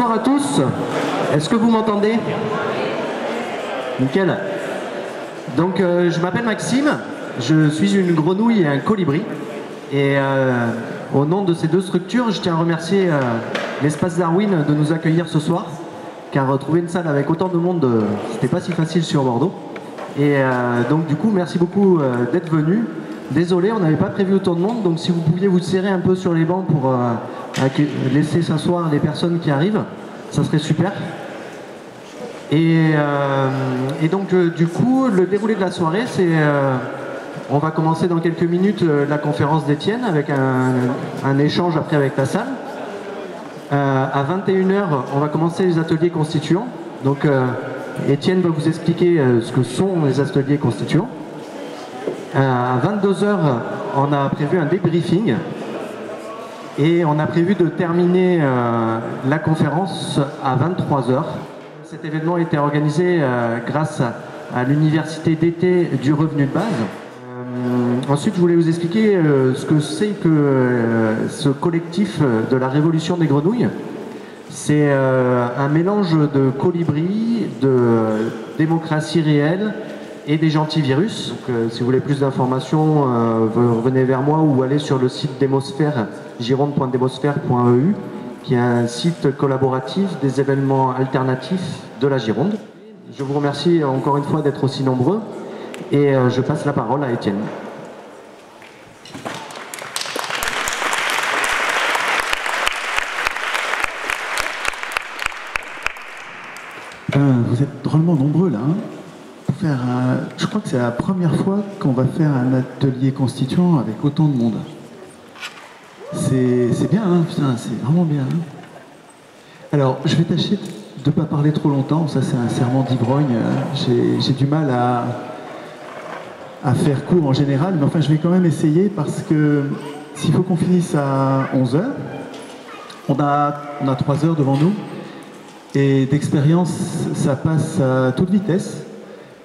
bonsoir à tous. Est-ce que vous m'entendez? Nickel. Donc je m'appelle Maxime, je suis une grenouille et un colibri. Et au nom de ces deux structures, je tiens à remercier l'espace Darwin de nous accueillir ce soir. Car trouver une salle avec autant de monde, c'était pas si facile sur Bordeaux. Et donc du coup, merci beaucoup d'être venus. Désolé, on n'avait pas prévu autant de monde, donc si vous pouviez vous serrer un peu sur les bancs pour laisser s'asseoir les personnes qui arrivent, ça serait super. Et donc du coup, le déroulé de la soirée, c'est... on va commencer dans quelques minutes la conférence d'Étienne avec un échange après avec la salle. À 21h, on va commencer les ateliers constituants. Donc Étienne va vous expliquer ce que sont les ateliers constituants. À 22h, on a prévu un débriefing et on a prévu de terminer la conférence à 23h. Cet événement a été organisé grâce à l'université d'été du revenu de base. Ensuite, je voulais vous expliquer ce que c'est que ce collectif de la Révolution des Grenouilles. C'est un mélange de colibris, de démocratie réelle et des gentils virus. Donc, si vous voulez plus d'informations, venez vers moi ou allez sur le site Démosphère, gironde.demosphère.eu, qui est un site collaboratif des événements alternatifs de la Gironde. Je vous remercie encore une fois d'être aussi nombreux et je passe la parole à Étienne. Vous êtes drôlement nombreux là. Hein, pour faire je crois que c'est la première fois qu'on va faire un atelier constituant avec autant de monde. C'est bien, hein, putain, c'est vraiment bien. Hein. Alors, je vais tâcher de ne pas parler trop longtemps. Ça, c'est un serment d'ivrogne. J'ai du mal à faire court en général, mais enfin, je vais quand même essayer parce que s'il faut qu'on finisse à 11h, on a 3 heures devant nous. Et d'expérience, ça passe à toute vitesse.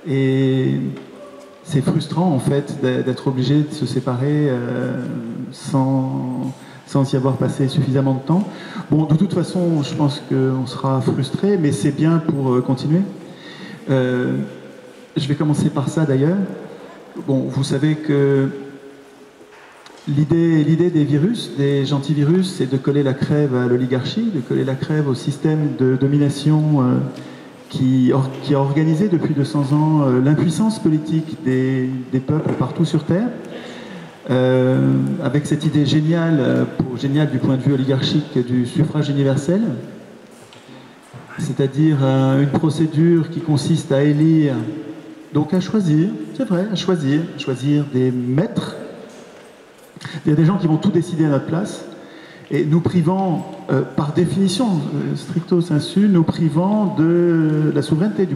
Et c'est frustrant, en fait, d'être obligé de se séparer sans y avoir passé suffisamment de temps. Bon, de toute façon, je pense qu'on sera frustré, mais c'est bien pour continuer. Je vais commencer par ça, d'ailleurs. Bon, vous savez que l'idée des virus, des gentils virus, c'est de coller la crève à l'oligarchie, de coller la crève au système de domination qui a organisé depuis 200 ans l'impuissance politique des peuples partout sur Terre, avec cette idée géniale, géniale du point de vue oligarchique, du suffrage universel, c'est-à-dire une procédure qui consiste à élire, donc à choisir, c'est vrai, à choisir des maîtres. Il y a des gens qui vont tout décider à notre place, et nous privant, par définition, stricto sensu, nous privant de la souveraineté,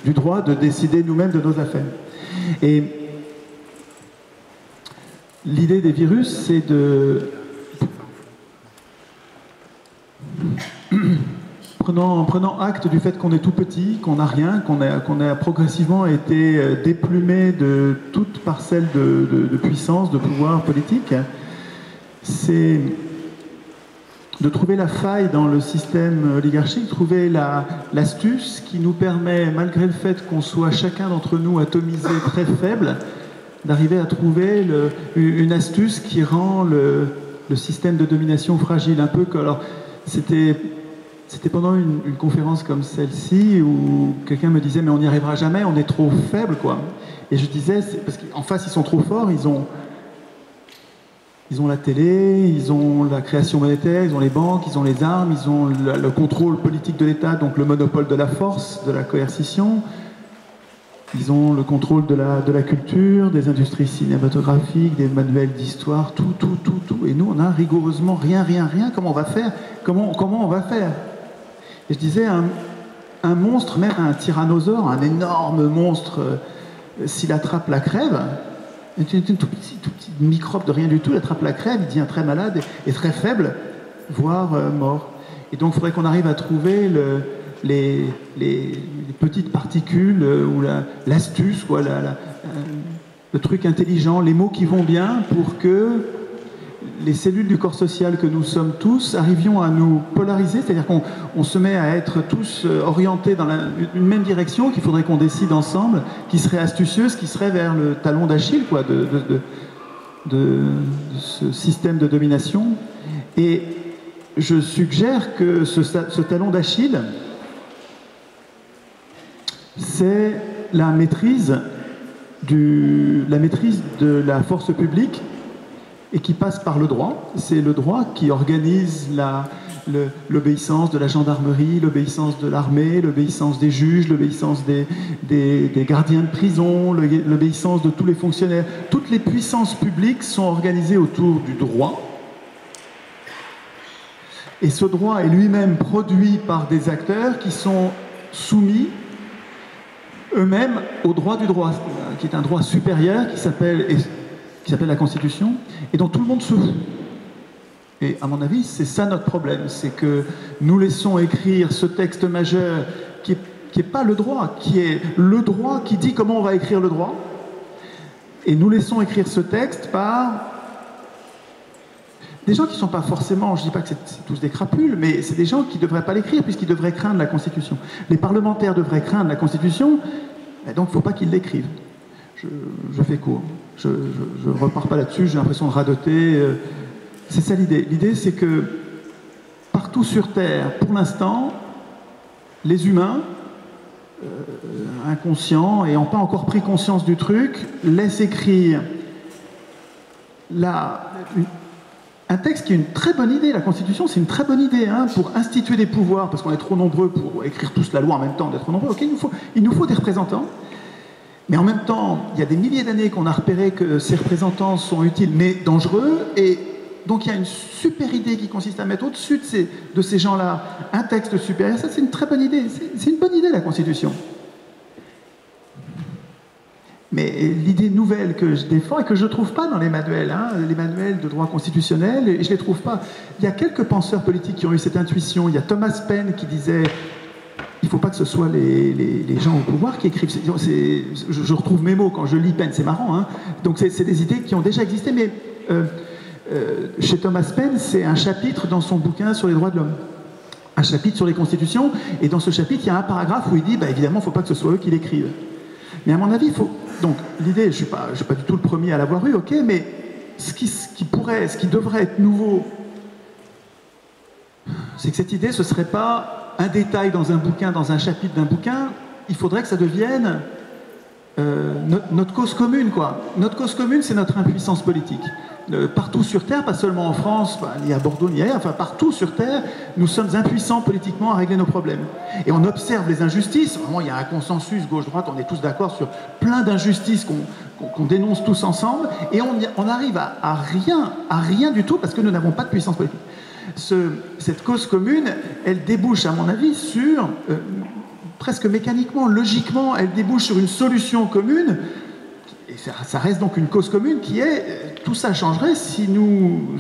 du droit de décider nous-mêmes de nos affaires. Et l'idée des virus, c'est de... Prenant acte du fait qu'on est tout petit, qu'on n'a rien, qu'on a progressivement été déplumé de toute parcelle de puissance, de pouvoir politique, c'est de trouver la faille dans le système oligarchique, trouver l'astuce qui nous permet, malgré le fait qu'on soit chacun d'entre nous atomisé très faible, d'arriver à trouver une astuce qui rend le système de domination fragile. Un peu que, alors, c'était pendant une conférence comme celle-ci où quelqu'un me disait « mais on n'y arrivera jamais, on est trop faible, quoi ». Et je disais, parce qu'en face, ils sont trop forts, ils ont la télé, ils ont la création monétaire, ils ont les banques, ils ont les armes, ils ont le contrôle politique de l'État, donc le monopole de la force, de la coercition. Ils ont le contrôle de la culture, des industries cinématographiques, des manuels d'histoire, tout. Et nous, on a rigoureusement rien. Comment on va faire? Comment on va faire? Et je disais, un monstre, même un tyrannosaure, un énorme monstre, s'il attrape la crève, une tout petit microbe de rien du tout, il attrape la crève, il devient très malade et très faible, voire mort. Et donc, il faudrait qu'on arrive à trouver les petites particules ou l'astuce, le truc intelligent, les mots qui vont bien pour que les cellules du corps social que nous sommes tous arrivions à nous polariser, c'est-à-dire qu'on se met à être tous orientés dans une même direction, qu'il faudrait qu'on décide ensemble, qui serait astucieuse, qui serait vers le talon d'Achille, quoi, de ce système de domination. Et je suggère que ce talon d'Achille, c'est la maîtrise de la force publique et qui passe par le droit. C'est le droit qui organise l'obéissance de la gendarmerie, l'obéissance de l'armée, l'obéissance des juges, l'obéissance des gardiens de prison, l'obéissance de tous les fonctionnaires. Toutes les puissances publiques sont organisées autour du droit. Et ce droit est lui-même produit par des acteurs qui sont soumis eux-mêmes au droit du droit, qui est un droit supérieur qui s'appelle la Constitution, et dont tout le monde se fout. Et à mon avis, c'est ça notre problème, c'est que nous laissons écrire ce texte majeur qui est pas le droit, qui est le droit qui dit comment on va écrire le droit, et nous laissons écrire ce texte par des gens qui ne sont pas forcément, je ne dis pas que c'est tous des crapules, mais c'est des gens qui ne devraient pas l'écrire puisqu'ils devraient craindre la Constitution. Les parlementaires devraient craindre la Constitution, et donc il ne faut pas qu'ils l'écrivent. Je fais court. Je ne repars pas là-dessus, j'ai l'impression de radoter. C'est ça l'idée. L'idée, c'est que partout sur Terre, pour l'instant, les humains, inconscients, et n'ont pas encore pris conscience du truc, laissent écrire un texte qui est une très bonne idée. La Constitution, c'est une très bonne idée pour instituer des pouvoirs, parce qu'on est trop nombreux pour écrire tous la loi en même temps, d'être trop nombreux. Ok, il nous faut des représentants. Mais en même temps, il y a des milliers d'années qu'on a repéré que ces représentants sont utiles, mais dangereux. Et donc il y a une super idée qui consiste à mettre au-dessus de ces gens-là un texte supérieur. Ça, c'est une très bonne idée. C'est une bonne idée, la Constitution. Mais l'idée nouvelle que je défends et que je ne trouve pas dans les manuels de droit constitutionnel, et je ne les trouve pas. Il y a quelques penseurs politiques qui ont eu cette intuition. Il y a Thomas Paine qui disait il ne faut pas que ce soit les gens au pouvoir qui écrivent. Je retrouve mes mots quand je lis Paine, c'est marrant. Donc c'est des idées qui ont déjà existé, mais chez Thomas Paine, c'est un chapitre dans son bouquin sur les droits de l'homme. Un chapitre sur les constitutions, et dans ce chapitre, il y a un paragraphe où il dit évidemment, il ne faut pas que ce soit eux qui l'écrivent. Mais à mon avis, il faut. Donc, l'idée, je ne suis pas du tout le premier à l'avoir eu, ok, mais ce qui devrait être nouveau, c'est que cette idée, ce ne serait pas un détail dans un bouquin, dans un chapitre d'un bouquin. Il faudrait que ça devienne notre cause commune, quoi. Notre cause commune, c'est notre impuissance politique. Partout sur Terre, pas seulement en France, ni à Bordeaux, ni ailleurs, enfin partout sur Terre, nous sommes impuissants politiquement à régler nos problèmes. Et on observe les injustices, vraiment il y a un consensus gauche-droite, on est tous d'accord sur plein d'injustices qu'on dénonce tous ensemble, et on arrive à rien du tout parce que nous n'avons pas de puissance politique. Cette cause commune, elle débouche à mon avis sur, presque mécaniquement, logiquement, elle débouche sur une solution commune. Et ça reste donc une cause commune qui est, tout ça changerait si nous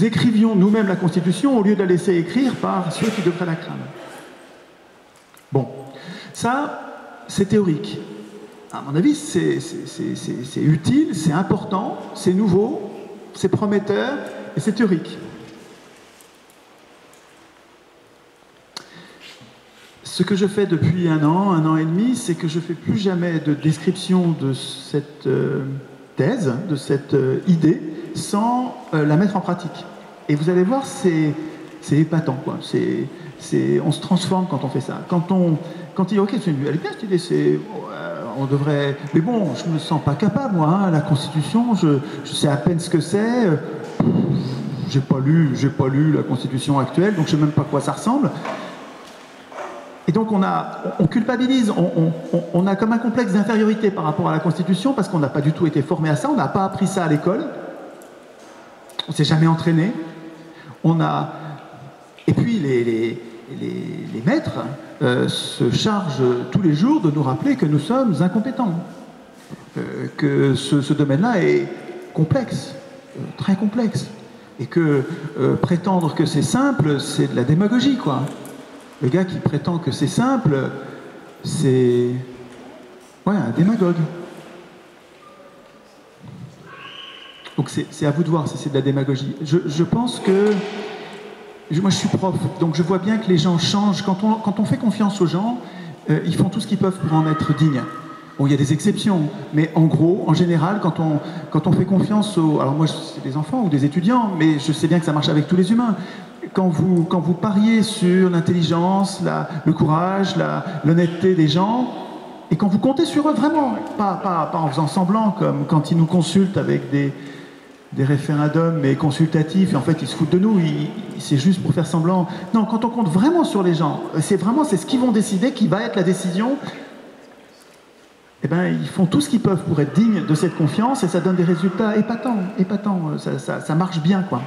écrivions nous-mêmes la Constitution au lieu de la laisser écrire par ceux qui devraient la craindre. Bon, ça, c'est théorique. À mon avis, c'est utile, c'est important, c'est nouveau, c'est prometteur et c'est théorique. Ce que je fais depuis un an et demi, c'est que je ne fais plus jamais de description de cette thèse, de cette idée, sans la mettre en pratique. Et vous allez voir, c'est épatant, quoi. On se transforme quand on fait ça. Quand il dit, ok, elle est bien cette idée, on devrait... Mais bon, je ne me sens pas capable, moi, la Constitution, je sais à peine ce que c'est. J'ai pas lu la Constitution actuelle, donc je ne sais même pas à quoi ça ressemble. Et donc on culpabilise, on a comme un complexe d'infériorité par rapport à la Constitution parce qu'on n'a pas du tout été formé à ça, on n'a pas appris ça à l'école, on ne s'est jamais entraîné, et puis les maîtres se chargent tous les jours de nous rappeler que nous sommes incompétents, que ce domaine-là est complexe, très complexe, et que prétendre que c'est simple, c'est de la démagogie, quoi. Le gars qui prétend que c'est simple, c'est un démagogue. Donc c'est à vous de voir si c'est de la démagogie. Je pense que... Moi, je suis prof, donc je vois bien que les gens changent. Quand on fait confiance aux gens, ils font tout ce qu'ils peuvent pour en être dignes. Bon, il y a des exceptions, mais en gros, en général, quand on fait confiance aux... Alors moi, c'est des enfants ou des étudiants, mais je sais bien que ça marche avec tous les humains. Quand vous pariez sur l'intelligence, le courage, l'honnêteté des gens, et quand vous comptez sur eux vraiment, pas en faisant semblant, comme quand ils nous consultent avec des référendums mais consultatifs, et en fait ils se foutent de nous, c'est juste pour faire semblant. Non, quand on compte vraiment sur les gens, c'est ce qu'ils vont décider qui va être la décision, eh ben, ils font tout ce qu'ils peuvent pour être dignes de cette confiance, et ça donne des résultats épatants, ça marche bien, quoi.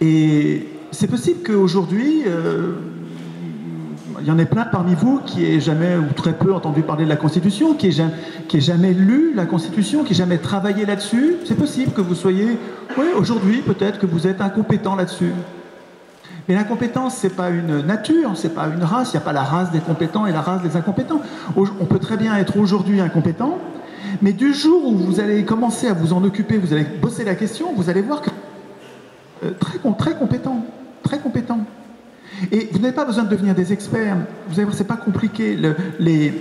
Et c'est possible qu'aujourd'hui, il y en ait plein parmi vous qui aient jamais ou très peu entendu parler de la Constitution, qui aient jamais lu la Constitution, qui aient jamais travaillé là-dessus. C'est possible que vous soyez, oui, aujourd'hui peut-être que vous êtes incompétent là-dessus. Mais l'incompétence, c'est pas une nature, c'est pas une race. Il n'y a pas la race des compétents et la race des incompétents. On peut très bien être aujourd'hui incompétent, mais du jour où vous allez commencer à vous en occuper, vous allez bosser la question, vous allez voir que très compétent. Et vous n'avez pas besoin de devenir des experts. Vous allez voir, c'est pas compliqué. Les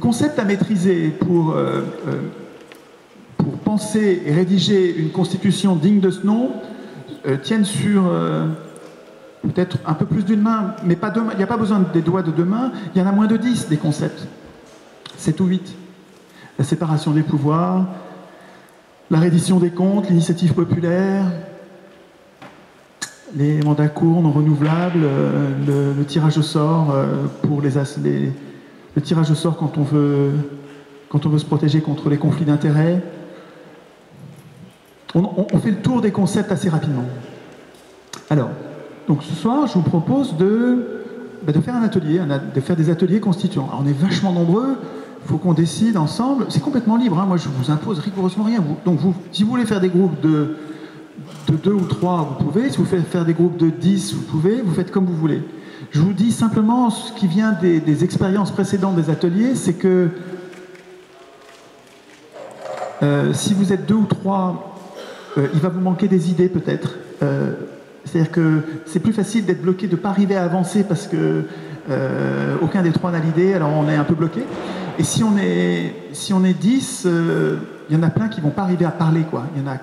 concepts à maîtriser pour penser et rédiger une constitution digne de ce nom tiennent sur peut-être un peu plus d'une main, mais pas deux mains. Il n'y a pas besoin des doigts de deux mains. Il y en a moins de 10 des concepts. 7 ou 8. La séparation des pouvoirs, la reddition des comptes, l'initiative populaire, les mandats courts, non renouvelables, le tirage au sort le tirage au sort quand on veut se protéger contre les conflits d'intérêts. On fait le tour des concepts assez rapidement. Alors, donc ce soir, je vous propose de faire un atelier, de faire des ateliers constituants. Alors, on est vachement nombreux. Il faut qu'on décide ensemble. C'est complètement libre, hein. Moi, je vous impose rigoureusement rien. Donc, si vous voulez faire des groupes de 2 ou 3, vous pouvez. Si vous voulez faire des groupes de 10, vous pouvez. Vous faites comme vous voulez. Je vous dis simplement ce qui vient des expériences précédentes des ateliers, c'est que si vous êtes 2 ou 3, il va vous manquer des idées peut-être. C'est-à-dire que c'est plus facile d'être bloqué, de ne pas arriver à avancer parce que aucun des 3 n'a l'idée, alors on est un peu bloqué. Et si on est 10, il y en a plein qui ne vont pas arriver à parler, quoi. Il y en a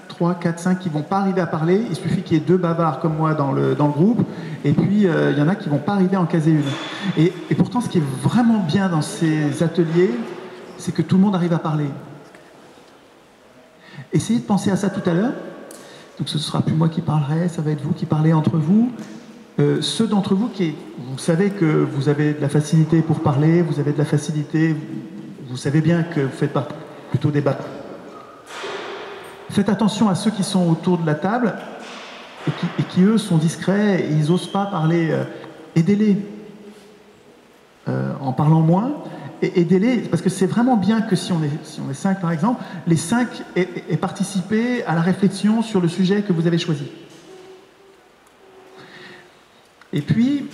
3, 4, 5 qui ne vont pas arriver à parler. Il suffit qu'il y ait 2 bavards comme moi dans le groupe. Et puis, il y en a qui ne vont pas arriver à en caser une. Et pourtant, ce qui est vraiment bien dans ces ateliers, c'est que tout le monde arrive à parler. Essayez de penser à ça tout à l'heure. Donc ce ne sera plus moi qui parlerai, ça va être vous qui parlez entre vous. Ceux d'entre vous vous savez que vous avez de la facilité pour parler, vous avez de la facilité, vous savez bien que vous faites plutôt débattre. Faites attention à ceux qui sont autour de la table et qui eux, sont discrets et ils n'osent pas parler. Aidez-les en parlant moins. Et aidez-les, parce que c'est vraiment bien que si on est 5 par exemple, les 5 aient participé à la réflexion sur le sujet que vous avez choisi. Et puis,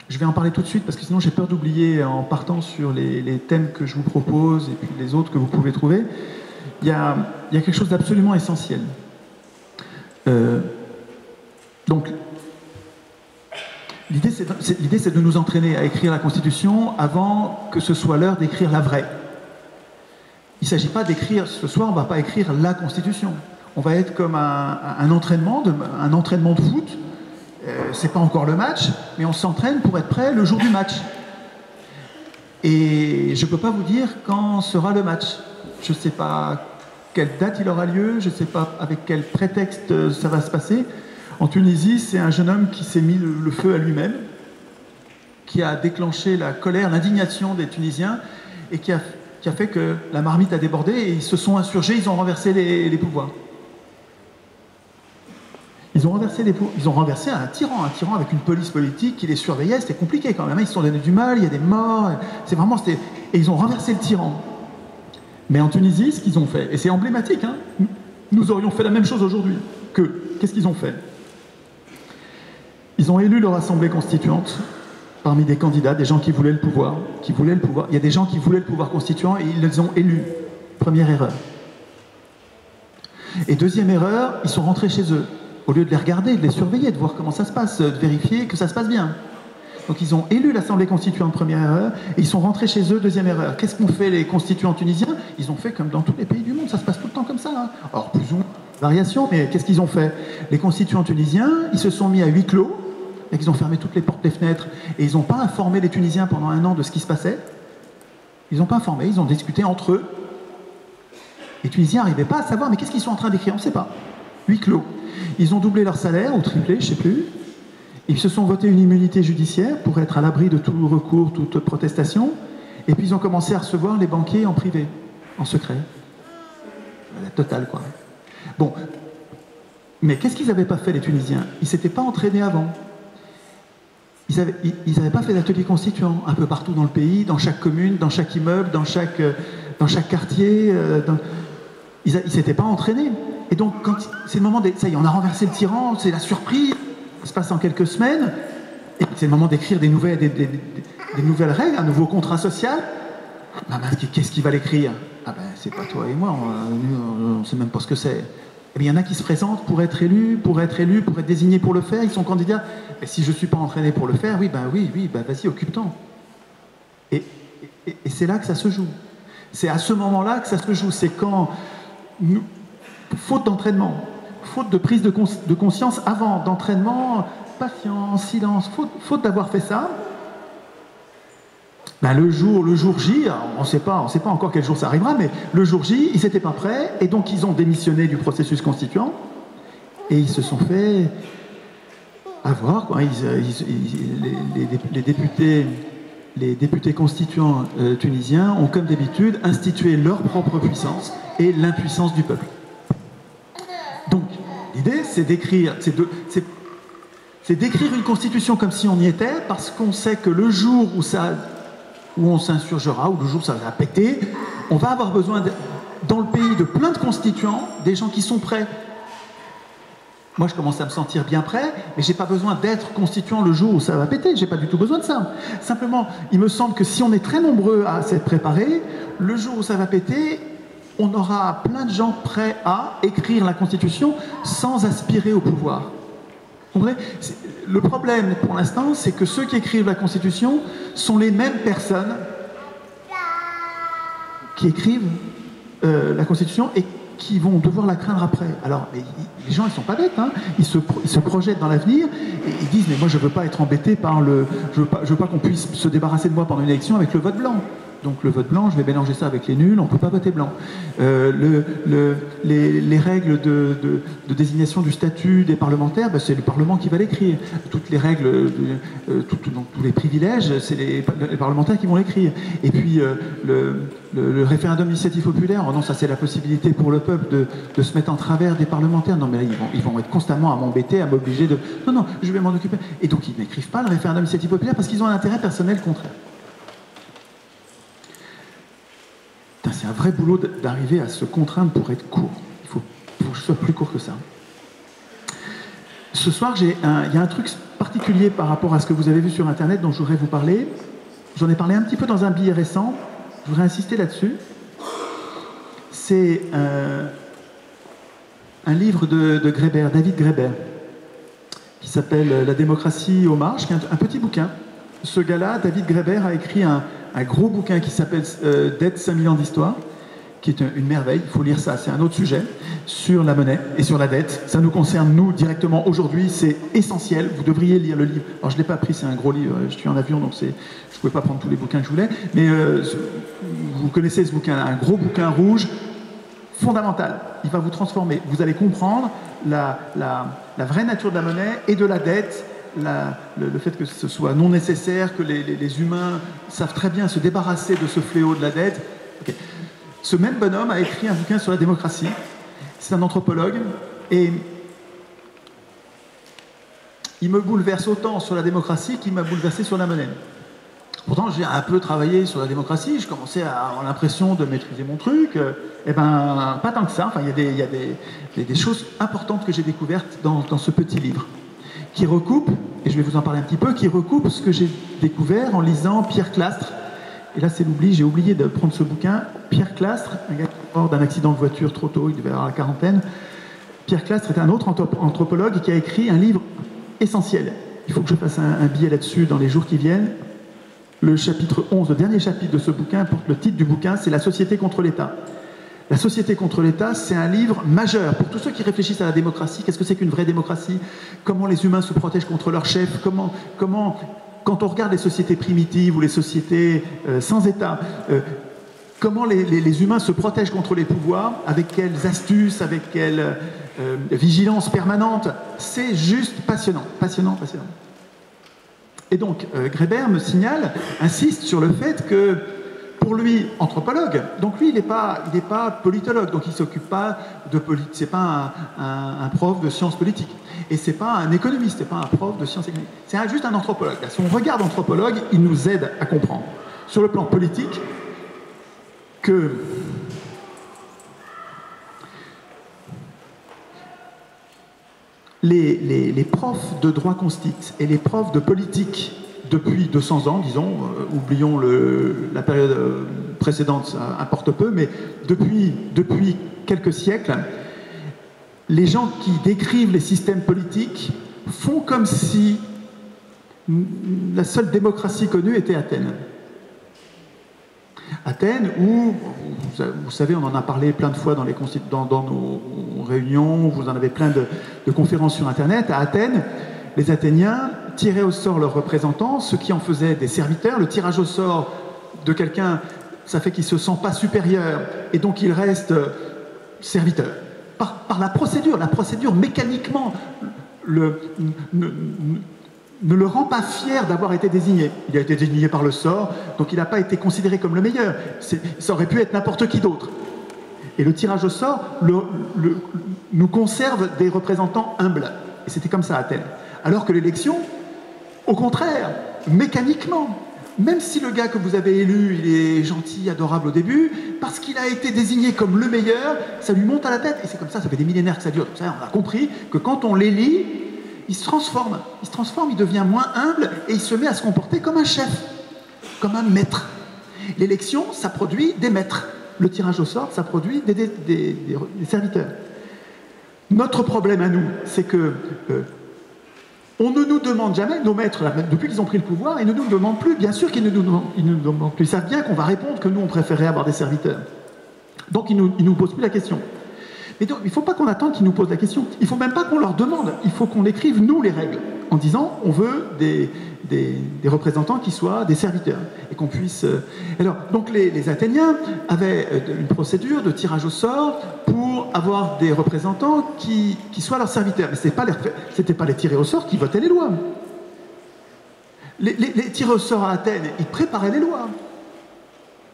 je vais en parler tout de suite parce que sinon j'ai peur d'oublier en partant sur les thèmes que je vous propose et puis les autres que vous pouvez trouver. Il y a quelque chose d'absolument essentiel. Donc, l'idée, c'est de nous entraîner à écrire la Constitution avant que ce soit l'heure d'écrire la vraie. Il ne s'agit pas d'écrire, ce soir, on ne va pas écrire la Constitution. On va être comme un entraînement de foot. C'est pas encore le match, mais on s'entraîne pour être prêt le jour du match. Et je ne peux pas vous dire quand sera le match. Je ne sais pas quelle date il aura lieu, je ne sais pas avec quel prétexte ça va se passer. En Tunisie, c'est un jeune homme qui s'est mis le feu à lui-même, qui a déclenché la colère, l'indignation des Tunisiens, et qui a fait que la marmite a débordé, et ils se sont insurgés, ils ont renversé les pouvoirs. Ils ont renversé un tyran avec une police politique qui les surveillait, c'était compliqué quand même, ils se sont donné du mal, il y a des morts, et ils ont renversé le tyran. Mais en Tunisie, ce qu'ils ont fait, et c'est emblématique, hein, nous aurions fait la même chose aujourd'hui. Qu'est-ce qu'ils ont fait? Ils ont élu leur assemblée constituante, parmi des candidats, des gens qui voulaient le pouvoir, Il y a des gens qui voulaient le pouvoir constituant et ils les ont élus. Première erreur. Et deuxième erreur, ils sont rentrés chez eux. Au lieu de les regarder, de les surveiller, de voir comment ça se passe, de vérifier que ça se passe bien. Donc ils ont élu l'Assemblée constituante, première erreur, et ils sont rentrés chez eux, deuxième erreur. Qu'est-ce qu'ont fait les constituants tunisiens? Ils ont fait comme dans tous les pays du monde, ça se passe tout le temps comme ça. Hein. Alors plus ou moins variation, mais qu'est-ce qu'ils ont fait? Les constituants tunisiens, ils se sont mis à huis clos, et ils ont fermé toutes les portes, les fenêtres, et ils n'ont pas informé les Tunisiens pendant un an de ce qui se passait. Ils n'ont pas informé, ils ont discuté entre eux. Les Tunisiens n'arrivaient pas à savoir, mais qu'est-ce qu'ils sont en train d'écrire? On ne sait pas. Huis clos. Ils ont doublé leur salaire, ou triplé, je ne sais plus. Ils se sont votés une immunité judiciaire pour être à l'abri de tout recours, toute protestation. Et puis ils ont commencé à recevoir les banquiers en privé, en secret. La totale, quoi. Bon. Mais qu'est-ce qu'ils n'avaient pas fait, les Tunisiens? Ils ne s'étaient pas entraînés avant. Ils n'avaient pas fait d'ateliers constituants un peu partout dans le pays, dans chaque commune, dans chaque immeuble, dans chaque quartier. Ils ne s'étaient pas entraînés. Et donc, quand c'est le moment ça y est, on a renversé le tyran, c'est la surprise, ça se passe en quelques semaines, et c'est le moment d'écrire des nouvelles règles, un nouveau contrat social. Qu'est-ce qu'il va l'écrire? Ah ben, c'est pas toi et moi, on ne sait même pas ce que c'est. Eh bien, il y en a qui se présentent pour être élus, pour être désignés pour le faire, ils sont candidats. Et si je ne suis pas entraîné pour le faire, oui, vas-y, occupe-t'en. Et c'est là que ça se joue. C'est à ce moment-là que ça se joue. C'est quand, faute d'entraînement, faute de prise de conscience avant, d'entraînement, patience, silence, faute d'avoir fait ça, le jour J, on ne sait pas encore quel jour ça arrivera, mais le jour J, ils n'étaient pas prêts, et donc ils ont démissionné du processus constituant, et ils se sont fait avoir, quoi. Les députés constituants tunisiens ont, comme d'habitude, institué leur propre puissance et l'impuissance du peuple. Donc, l'idée, c'est d'écrire une constitution comme si on y était, parce qu'on sait que le jour où on s'insurgera, ou le jour où ça va péter, on va avoir besoin, dans le pays, de plein de constituants, des gens qui sont prêts. Moi, je commence à me sentir bien prêt, mais je n'ai pas besoin d'être constituant le jour où ça va péter. Je n'ai pas du tout besoin de ça. Simplement, il me semble que si on est très nombreux à s'être préparés, le jour où ça va péter, on aura plein de gens prêts à écrire la Constitution sans aspirer au pouvoir. Vous comprenez ? Le problème, pour l'instant, c'est que ceux qui écrivent la Constitution sont les mêmes personnes qui écrivent la Constitution et qui vont devoir la craindre après. Alors, les gens, ils sont pas bêtes, hein. Ils se projettent dans l'avenir et ils disent, mais moi, je veux pas être embêté par je veux pas qu'on puisse se débarrasser de moi pendant une élection avec le vote blanc. Donc le vote blanc, je vais mélanger ça avec les nuls, on ne peut pas voter blanc. Les règles de désignation du statut des parlementaires, c'est le Parlement qui va l'écrire. Toutes les règles, tous les privilèges, c'est les parlementaires qui vont l'écrire. Et puis le référendum d'initiative populaire, oh non, ça c'est la possibilité pour le peuple de se mettre en travers des parlementaires. Non mais là, ils vont être constamment à m'embêter, à m'obliger de... Non, je vais m'en occuper. Et donc ils n'écrivent pas le référendum d'initiative populaire parce qu'ils ont un intérêt personnel contraire. C'est un vrai boulot d'arriver à se contraindre pour être court. Il faut que je sois plus court que ça. Ce soir, il y a un truc particulier par rapport à ce que vous avez vu sur Internet dont je voudrais vous parler. J'en ai parlé un petit peu dans un billet récent. Je voudrais insister là-dessus. C'est un livre de Graeber, David Graeber, qui s'appelle « La démocratie aux marges », qui est un petit bouquin. Ce gars-là, David Graeber, a écrit un gros bouquin qui s'appelle « Dette, 5000 ans d'histoire », qui est une merveille, il faut lire ça, c'est un autre sujet, sur la monnaie et sur la dette. Ça nous concerne, nous, directement aujourd'hui, c'est essentiel, vous devriez lire le livre. Alors je ne l'ai pas pris, c'est un gros livre, je suis en avion, donc je ne pouvais pas prendre tous les bouquins que je voulais, mais vous connaissez ce bouquin, un gros bouquin rouge, fondamental, il va vous transformer, vous allez comprendre la vraie nature de la monnaie et de la dette, le fait que ce soit non nécessaire, que les humains savent très bien se débarrasser de ce fléau de la dette. Okay. Ce même bonhomme a écrit un bouquin sur la démocratie. C'est un anthropologue et il me bouleverse autant sur la démocratie qu'il m'a bouleversé sur la monnaie. Pourtant, j'ai un peu travaillé sur la démocratie, je commençais à avoir l'impression de maîtriser mon truc. Eh ben, pas tant que ça. Enfin, il y a des choses importantes que j'ai découvertes dans ce petit livre, qui recoupe, et je vais vous en parler un petit peu, qui recoupe ce que j'ai découvert en lisant Pierre Clastres. Et là, c'est l'oubli, j'ai oublié de prendre ce bouquin. Pierre Clastres, un gars qui est mort d'un accident de voiture trop tôt, il devait avoir la quarantaine. Pierre Clastres est un autre anthropologue qui a écrit un livre essentiel. Il faut que je fasse un billet là-dessus dans les jours qui viennent. Le chapitre 11, le dernier chapitre de ce bouquin, porte le titre du bouquin, c'est « La société contre l'État ». La société contre l'État, c'est un livre majeur pour tous ceux qui réfléchissent à la démocratie. Qu'est-ce que c'est qu'une vraie démocratie? Comment les humains se protègent contre leurs chefs? Comment, quand on regarde les sociétés primitives ou les sociétés sans État, comment les humains se protègent contre les pouvoirs? Avec quelles astuces? Avec quelle vigilance permanente? C'est juste passionnant, passionnant, passionnant. Et donc, Graeber me signale, insiste sur le fait que, pour lui, anthropologue, donc lui, il n'est pas politologue, donc il ne s'occupe pas de politique, c'est pas un prof de sciences politiques, et c'est pas un économiste, c'est pas un prof de sciences économiques, c'est juste un anthropologue. Son regard d'anthropologue, il nous aide à comprendre, sur le plan politique, que les profs de droit constit et les profs de politique depuis 200 ans, disons, oublions la période précédente, ça importe peu, mais depuis quelques siècles, les gens qui décrivent les systèmes politiques font comme si la seule démocratie connue était Athènes. Athènes, où, vous savez, on en a parlé plein de fois dans nos réunions, vous en avez plein de conférences sur Internet. À Athènes, les Athéniens tiraient au sort leurs représentants, ce qui en faisait des serviteurs. Le tirage au sort de quelqu'un, ça fait qu'il ne se sent pas supérieur, et donc il reste serviteur. Par la procédure mécaniquement ne le rend pas fier d'avoir été désigné. Il a été désigné par le sort, donc il n'a pas été considéré comme le meilleur. Ça aurait pu être n'importe qui d'autre. Et le tirage au sort nous conserve des représentants humbles. Et c'était comme ça à Athènes. Alors que l'élection, au contraire, mécaniquement, même si le gars que vous avez élu, il est gentil, adorable au début, parce qu'il a été désigné comme le meilleur, ça lui monte à la tête. Et c'est comme ça fait des millénaires que ça dure. Ça, on a compris que quand on l'élit, il se transforme, il devient moins humble et il se met à se comporter comme un chef, comme un maître. L'élection, ça produit des maîtres. Le tirage au sort, ça produit des serviteurs. Notre problème à nous, c'est que on ne nous demande jamais, nos maîtres, depuis qu'ils ont pris le pouvoir, ils ne nous demandent plus, bien sûr qu'ils ne nous demandent plus. Ils savent bien qu'on va répondre que nous, on préférait avoir des serviteurs. Donc ils ne nous posent plus la question. Mais donc, il ne faut pas qu'on attende qu'ils nous posent la question. Il ne faut même pas qu'on leur demande. Il faut qu'on écrive, nous, les règles, en disant on veut des représentants qui soient des serviteurs. Et qu'on puisse... Alors, donc les Athéniens avaient une procédure de tirage au sort pour avoir des représentants qui soient leurs serviteurs. Mais ce n'était pas les tirés au sort qui votaient les lois. Les tirés au sort à Athènes, ils préparaient les lois.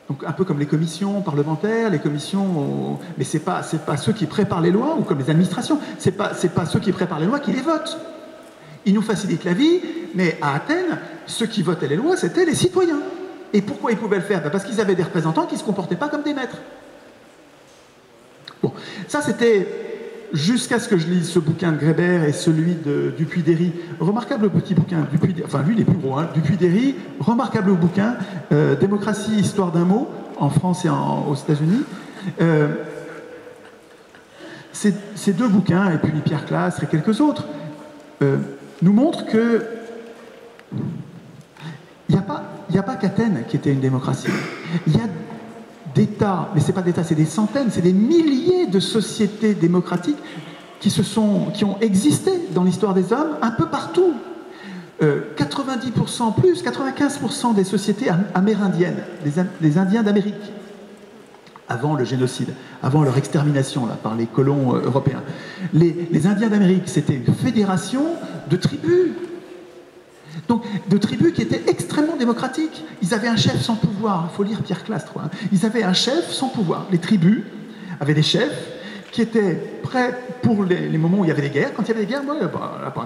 Donc un peu comme les commissions parlementaires, les commissions... Mais ce n'est pas ceux qui préparent les lois, ou comme les administrations, ce n'est pas ceux qui préparent les lois qui les votent. Ils nous facilitent la vie, mais à Athènes, ceux qui votaient les lois, c'était les citoyens. Et pourquoi ils pouvaient le faire? Parce qu'ils avaient des représentants qui ne se comportaient pas comme des maîtres. Bon, ça c'était jusqu'à ce que je lise ce bouquin de Graeber et celui de Dupuy-Derry. Remarquable petit bouquin, enfin lui il est plus gros, hein, Dupuy-Derry, remarquable bouquin, Démocratie, histoire d'un mot, en France et aux États-Unis. Ces deux bouquins, et puis Pierre Clastres et quelques autres, nous montrent que il n'y a pas qu'Athènes qui était une démocratie. Il y a d'États, mais ce n'est pas d'États, c'est des centaines, c'est des milliers de sociétés démocratiques qui ont existé dans l'histoire des hommes un peu partout. 90% plus, 95% des sociétés amérindiennes, des Indiens d'Amérique, avant le génocide, avant leur extermination là, par les colons européens. Les Indiens d'Amérique, c'était une fédération de tribus. Donc, de tribus qui étaient extrêmement démocratiques. Ils avaient un chef sans pouvoir. Il faut lire Pierre Clastres. Hein. Ils avaient un chef sans pouvoir. Les tribus avaient des chefs qui étaient prêts pour les moments où il y avait des guerres. Quand il y avait des guerres,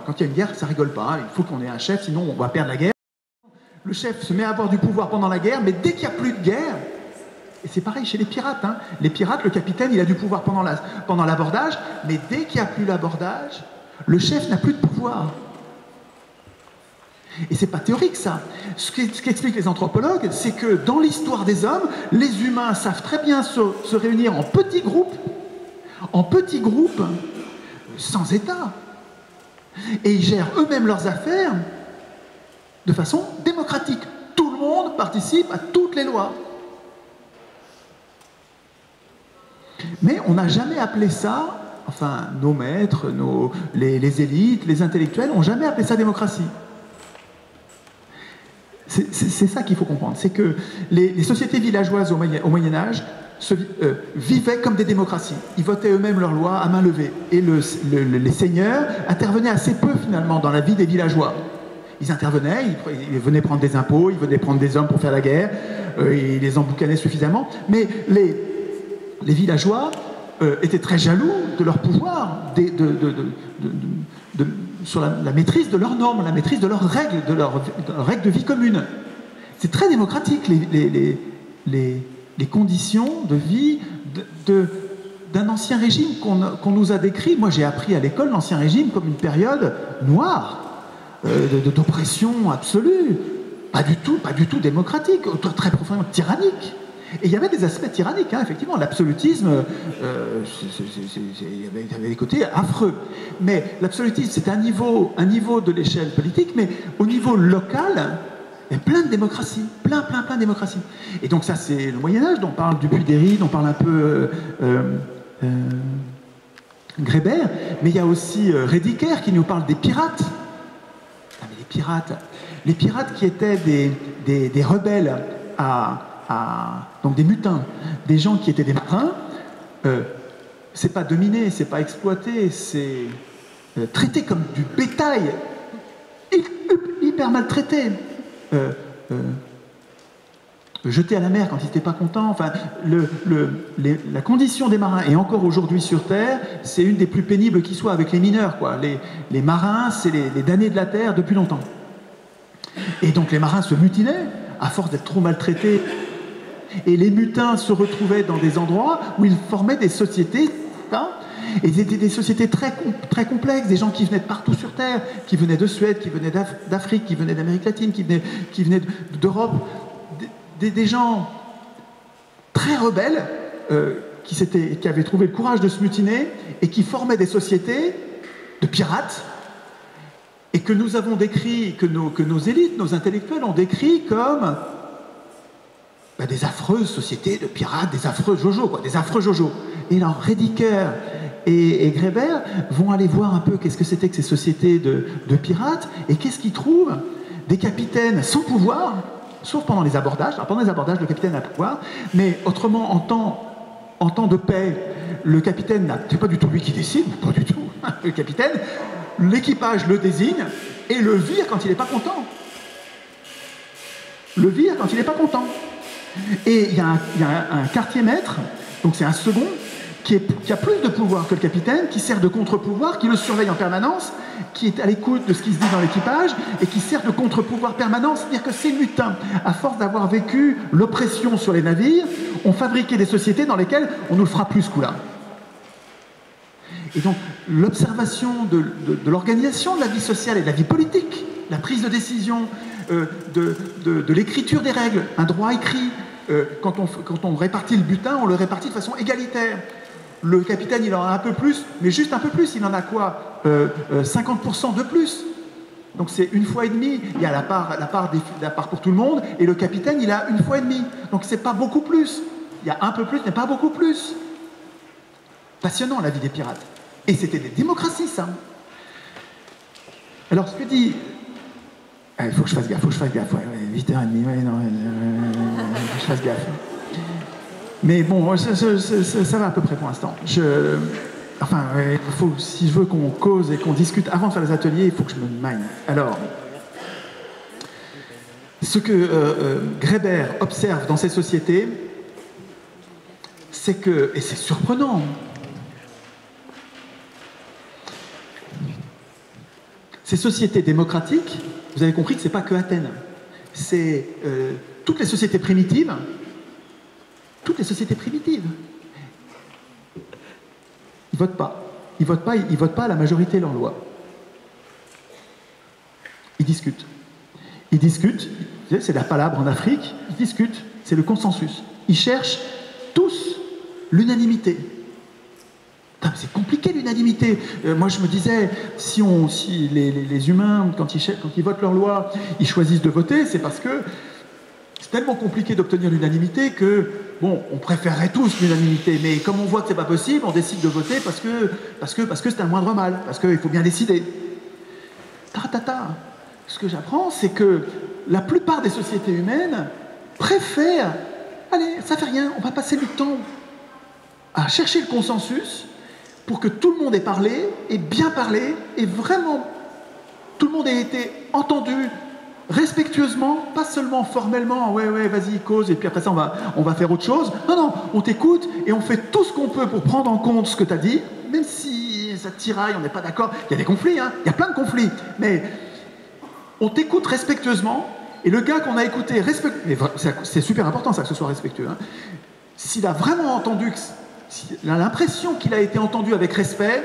quand il y a une guerre, ça rigole pas. Il faut qu'on ait un chef, sinon on va perdre la guerre. Le chef se met à avoir du pouvoir pendant la guerre, mais dès qu'il n'y a plus de guerre, et c'est pareil chez les pirates. Hein. Les pirates, le capitaine, il a du pouvoir pendant l'abordage, mais dès qu'il n'y a plus l'abordage, le chef n'a plus de pouvoir. Et c'est pas théorique, ça. Ce qu'expliquent les anthropologues, c'est que dans l'histoire des hommes, les humains savent très bien se réunir en petits groupes, sans État. Et ils gèrent eux-mêmes leurs affaires de façon démocratique. Tout le monde participe à toutes les lois. Mais on n'a jamais appelé ça, enfin, nos maîtres, les élites, les intellectuels n'ont jamais appelé ça démocratie. C'est ça qu'il faut comprendre, c'est que les sociétés villageoises au Moyen-Âge vivaient comme des démocraties. Ils votaient eux-mêmes leurs lois à main levée. Et les seigneurs intervenaient assez peu, finalement, dans la vie des villageois. Ils intervenaient, ils venaient prendre des impôts, ils venaient prendre des hommes pour faire la guerre, ils les emboucanaient suffisamment, mais les villageois étaient très jaloux de leur pouvoir, sur la maîtrise de leurs normes, la maîtrise de leurs règles, de leurs règles de vie commune. C'est très démocratique, les conditions de vie d'un ancien régime qu'on nous a décrit. Moi, j'ai appris à l'école l'Ancien Régime comme une période noire, d'oppression absolue, pas du tout démocratique, très profondément tyrannique. Et il y avait des aspects tyranniques, hein, effectivement. L'absolutisme, il y avait des côtés affreux. Mais l'absolutisme, c'est un niveau de l'échelle politique, mais au niveau local, il y a plein de démocraties, plein de démocraties. Et donc ça, c'est le Moyen-Âge, dont on parle du Puy-d'Héry, dont on parle un peu Grébert, mais il y a aussi Rédicaire qui nous parle des pirates. Ah, mais les pirates qui étaient des rebelles donc des mutins, des gens qui étaient des marins, c'est pas dominer, c'est pas exploiter, c'est traité comme du bétail, hyper maltraité, jeté à la mer quand ils n'étaient pas contents. Enfin, la condition des marins, et encore aujourd'hui sur Terre, c'est une des plus pénibles qui soit avec les mineurs, quoi. Les marins, c'est les damnés de la Terre depuis longtemps. Et donc les marins se mutinaient à force d'être trop maltraités. Et les mutins se retrouvaient dans des endroits où ils formaient des sociétés, hein, et c'était des sociétés très complexes, des gens qui venaient de partout sur Terre, qui venaient de Suède, qui venaient d'Afrique, qui venaient d'Amérique latine, qui venaient d'Europe, des gens très rebelles qui avaient trouvé le courage de se mutiner et qui formaient des sociétés de pirates, et que nous avons décrit, que nos élites, nos intellectuels ont décrit comme des affreuses sociétés de pirates, des affreux jojos, quoi, des affreux jojos. Et alors, Rédicaire et Grébert vont aller voir un peu qu'est-ce que c'était que ces sociétés de pirates, et qu'est-ce qu'ils trouvent? Des capitaines sans pouvoir, sauf pendant les abordages. Alors, pendant les abordages, le capitaine a pouvoir, mais autrement, en temps de paix, le capitaine, c'est pas du tout lui qui décide, pas du tout. Le capitaine, l'équipage le désigne et le vire quand il n'est pas content. Le vire quand il n'est pas content. Et il y a un quartier-maître, donc c'est un second, qui a plus de pouvoir que le capitaine, qui sert de contre-pouvoir, qui le surveille en permanence, qui est à l'écoute de ce qui se dit dans l'équipage, et qui sert de contre-pouvoir permanent, c'est-à-dire que ces mutins, à force d'avoir vécu l'oppression sur les navires, ont fabriqué des sociétés dans lesquelles on nous le fera plus ce coup-là. Et donc, l'observation de l'organisation de la vie sociale et de la vie politique, la prise de décision, de l'écriture des règles, un droit écrit. Quand on répartit le butin, on le répartit de façon égalitaire. Le capitaine, il en a un peu plus, mais juste un peu plus. Il en a quoi 50% de plus. Donc c'est une fois et demie. Il y a la part pour tout le monde, et le capitaine, il a une fois et demie. Donc c'est pas beaucoup plus. Il y a un peu plus, mais pas beaucoup plus. Passionnant, la vie des pirates. Et c'était des démocraties, ça. Alors, ce que dit... Il faut que je fasse gaffe, Ouais, 8h30, ouais, non, faut que je fasse gaffe. Mais bon, ça va à peu près pour l'instant. Si je veux qu'on cause et qu'on discute avant de faire les ateliers, il faut que je me magne. Alors, ce que Grébert observe dans ces sociétés, c'est que, et c'est surprenant, ces sociétés démocratiques, vous avez compris que ce n'est pas que Athènes. C'est toutes les sociétés primitives. Toutes les sociétés primitives. Ils votent pas. Ils votent pas à la majorité de leurs lois. Ils discutent. Ils discutent, c'est la palabre en Afrique, ils discutent, c'est le consensus. Ils cherchent tous l'unanimité. C'est compliqué l'unanimité. Moi je me disais, si les humains, quand ils votent leur loi, ils choisissent de voter, c'est parce que c'est tellement compliqué d'obtenir l'unanimité que, bon, on préférerait tous l'unanimité, mais comme on voit que c'est pas possible, on décide de voter parce que c'est un moindre mal, parce qu'il faut bien décider. Ce que j'apprends, c'est que la plupart des sociétés humaines préfèrent, allez, ça fait rien, on va passer du temps à chercher le consensus pour que tout le monde ait parlé, ait bien parlé, et vraiment, tout le monde ait été entendu respectueusement, pas seulement formellement, ouais, vas-y, cause, et puis après ça, on va faire autre chose. Non, on t'écoute, et on fait tout ce qu'on peut pour prendre en compte ce que tu as dit, même si ça tiraille, on n'est pas d'accord. Il y a des conflits, hein, il y a plein de conflits, mais on t'écoute respectueusement, et le gars qu'on a écouté c'est super important ça, que ce soit respectueux, hein. S'il a vraiment entendu, s'il a l'impression qu'il a été entendu avec respect,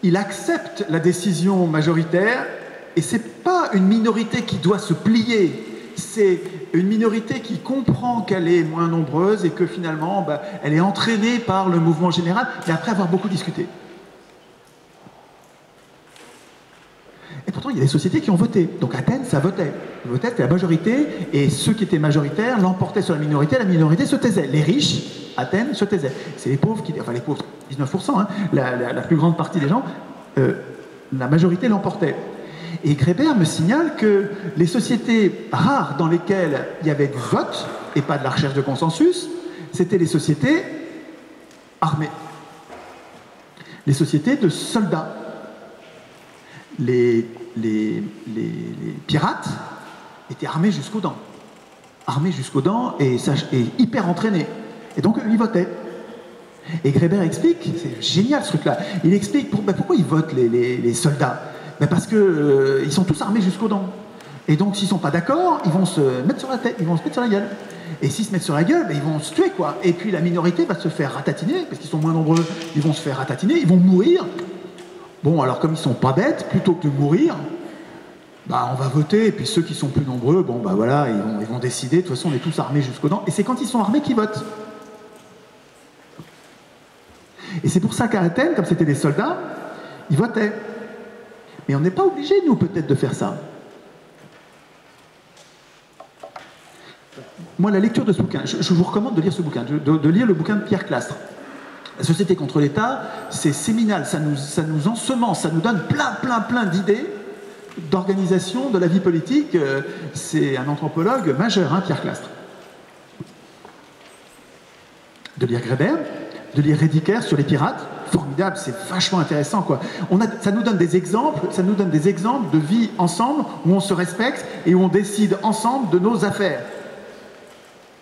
il accepte la décision majoritaire, et c'est pas une minorité qui doit se plier, c'est une minorité qui comprend qu'elle est moins nombreuse et que finalement, elle est entraînée par le mouvement général, mais après avoir beaucoup discuté. Et pourtant, il y a des sociétés qui ont voté. Donc Athènes, ça votait. Ils votaient, c'était la majorité, et ceux qui étaient majoritaires l'emportaient sur la minorité se taisait. Les riches, Athènes, se taisaient. C'est les pauvres enfin les pauvres, 19%, hein, la plus grande partie des gens, la majorité l'emportait. Et Grébert me signale que les sociétés rares dans lesquelles il y avait du vote, et pas de la recherche de consensus, c'était les sociétés armées. Les sociétés de soldats. Les pirates étaient armés jusqu'aux dents. Armés jusqu'aux dents et hyper entraînés. Et donc, ils votaient. Et Grébert explique, c'est génial ce truc-là, il explique pourquoi ils votent les soldats. Parce qu'ils sont tous armés jusqu'aux dents. Et donc, s'ils ne sont pas d'accord, ils vont se mettre sur la tête, ils vont se mettre sur la gueule. Et s'ils se mettent sur la gueule, ils vont se tuer, quoi. Et puis la minorité va se faire ratatiner, parce qu'ils sont moins nombreux, ils vont se faire ratatiner, ils vont mourir. Bon, alors comme ils sont pas bêtes, plutôt que de mourir, on va voter, et puis ceux qui sont plus nombreux, voilà, ils vont décider, de toute façon on est tous armés jusqu'aux dents, et c'est quand ils sont armés qu'ils votent. Et c'est pour ça qu'à Athènes, comme c'était des soldats, ils votaient. Mais on n'est pas obligé, nous, peut-être, de faire ça. Moi, la lecture de ce bouquin, je vous recommande de lire ce bouquin, de lire le bouquin de Pierre Clastres. La société contre l'État, c'est séminal, ça nous ensemence, ça nous donne plein d'idées d'organisation de la vie politique. C'est un anthropologue majeur, hein, Pierre Clastres. De lire Grébert, de lire Rédicaire sur les pirates, formidable, c'est vachement intéressant, quoi. Ça nous donne des exemples, de vie ensemble, où on se respecte et où on décide ensemble de nos affaires.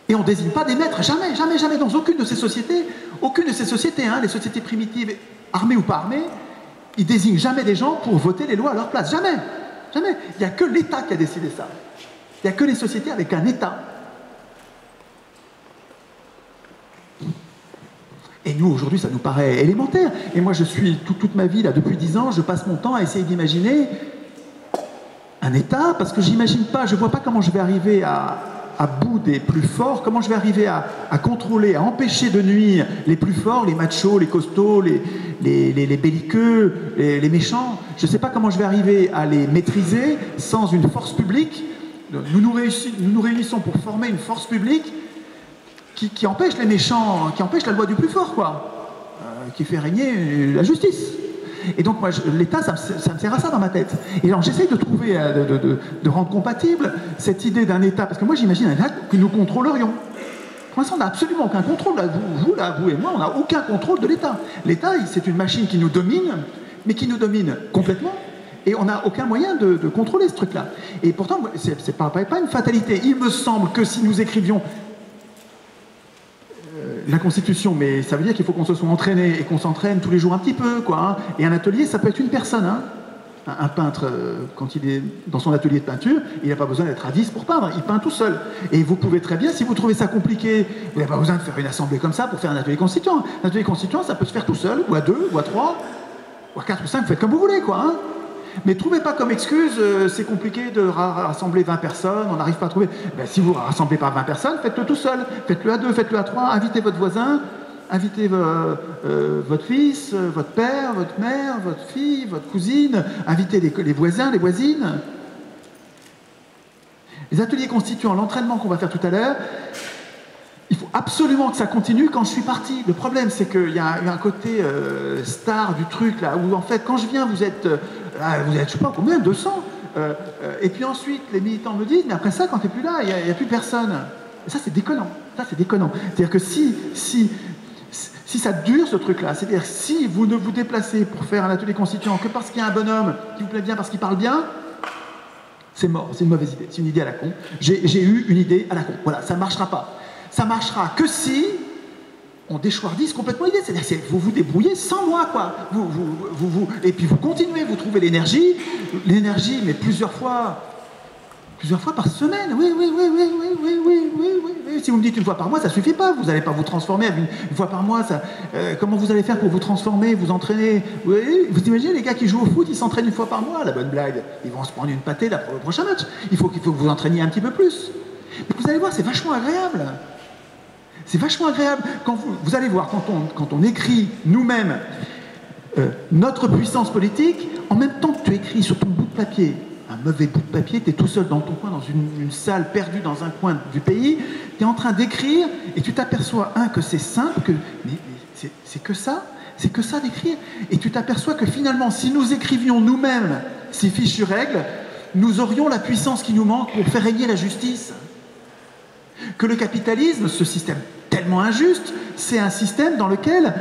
Et on ne désigne pas des maîtres, jamais, dans aucune de ces sociétés, hein, les sociétés primitives, armées ou pas armées, ils désignent jamais des gens pour voter les lois à leur place, jamais. Il n'y a que l'État qui a décidé ça. Il n'y a que les sociétés avec un État. Et nous, aujourd'hui, ça nous paraît élémentaire. Et moi, je suis toute ma vie, là, depuis 10 ans, je passe mon temps à essayer d'imaginer un État, parce que j'imagine pas, je vois pas comment je vais arriver à bout des plus forts, comment je vais arriver à contrôler, à empêcher de nuire les plus forts, les machos, les costauds, les belliqueux, les méchants. Je ne sais pas comment je vais arriver à les maîtriser sans une force publique. Nous nous réunissons pour former une force publique qui empêche les méchants, qui empêche la loi du plus fort, quoi, qui fait régner la justice. Et donc, moi, l'État, ça me sert à ça dans ma tête. Et alors, j'essaye de trouver, de rendre compatible cette idée d'un État, parce que moi, j'imagine un État que nous contrôlerions. Pour l'instant, on n'a absolument aucun contrôle. Vous et moi, on n'a aucun contrôle de l'État. L'État, c'est une machine qui nous domine, mais qui nous domine complètement, et on n'a aucun moyen de contrôler ce truc-là. Et pourtant, c'est pas une fatalité. Il me semble que si nous écrivions la Constitution, mais ça veut dire qu'il faut qu'on se soit entraîné et qu'on s'entraîne tous les jours un petit peu, quoi. Hein. Et un atelier, ça peut être une personne. Hein. Un peintre, quand il est dans son atelier de peinture, il n'a pas besoin d'être à 10 pour peindre, il peint tout seul. Et vous pouvez très bien, si vous trouvez ça compliqué, vous n'avez pas besoin de faire une assemblée comme ça pour faire un atelier constituant. Un atelier constituant, ça peut se faire tout seul, ou à 2, ou à 3, ou à 4 ou 5, vous faites comme vous voulez, quoi. Hein. Mais trouvez pas comme excuse, c'est compliqué de rassembler 20 personnes, on n'arrive pas à trouver. Ben, si vous ne rassemblez pas 20 personnes, faites-le tout seul. Faites-le à 2, faites-le à 3, invitez votre voisin, invitez votre fils, votre père, votre mère, votre fille, votre cousine, invitez les voisins, les voisines. Les ateliers constituants, l'entraînement qu'on va faire tout à l'heure, il faut absolument que ça continue quand je suis parti. Le problème, c'est qu'il y a un côté star du truc, là, où en fait, quand je viens, vous êtes je sais pas combien, 200. Et puis ensuite, les militants me disent, mais après ça, quand tu n'es plus là, il n'y a plus personne. Et ça, c'est déconnant. Ça, c'est déconnant. C'est-à-dire que si ça dure, ce truc-là, c'est-à-dire si vous ne vous déplacez pour faire un atelier constituant que parce qu'il y a un bonhomme qui vous plaît bien, parce qu'il parle bien, c'est mort, c'est une mauvaise idée, c'est une idée à la con. J'ai eu une idée à la con. Voilà, ça ne marchera pas. Ça marchera que si on déchourdisse complètement l'idée. C'est-à-dire que vous vous débrouillez sans moi, quoi. Et puis vous continuez, vous trouvez l'énergie, mais plusieurs fois par semaine. Oui. Si vous me dites une fois par mois, ça ne suffit pas. Vous n'allez pas vous transformer une fois par mois. Comment vous allez faire pour vous transformer, vous entraîner? Vous imaginez les gars qui jouent au foot, ils s'entraînent une fois par mois, la bonne blague. Ils vont se prendre une pâtée pour le prochain match. Il faut que vous entraîniez un petit peu plus. Mais vous allez voir, c'est vachement agréable. C'est vachement agréable. Quand vous allez voir, quand on écrit nous-mêmes notre puissance politique, en même temps que tu écris sur ton bout de papier, un mauvais bout de papier, tu es tout seul dans ton coin, dans une salle perdue dans un coin du pays, tu es en train d'écrire et tu t'aperçois, que c'est simple, mais c'est que ça d'écrire. Et tu t'aperçois que finalement, si nous écrivions nous-mêmes ces fichues règles, nous aurions la puissance qui nous manque pour faire régner la justice. Que le capitalisme, ce système tellement injuste, c'est un système dans lequel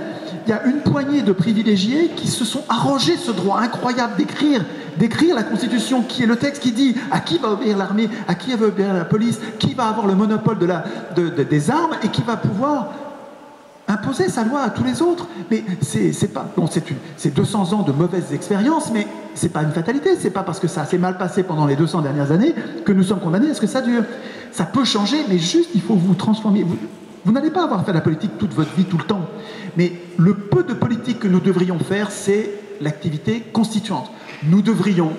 il y a une poignée de privilégiés qui se sont arrogés ce droit incroyable d'écrire la Constitution, qui est le texte qui dit à qui va obéir l'armée, à qui va obéir la police, qui va avoir le monopole des armes et qui va pouvoir imposer sa loi à tous les autres. Mais c'est pas bon, c'est 200 ans de mauvaises expériences, mais c'est pas une fatalité. C'est pas parce que ça s'est mal passé pendant les 200 dernières années que nous sommes condamnés à ce que ça dure. Ça peut changer, mais juste il faut vous transformer. Vous n'allez pas avoir fait la politique toute votre vie, tout le temps. Mais le peu de politique que nous devrions faire, c'est l'activité constituante. Nous devrions,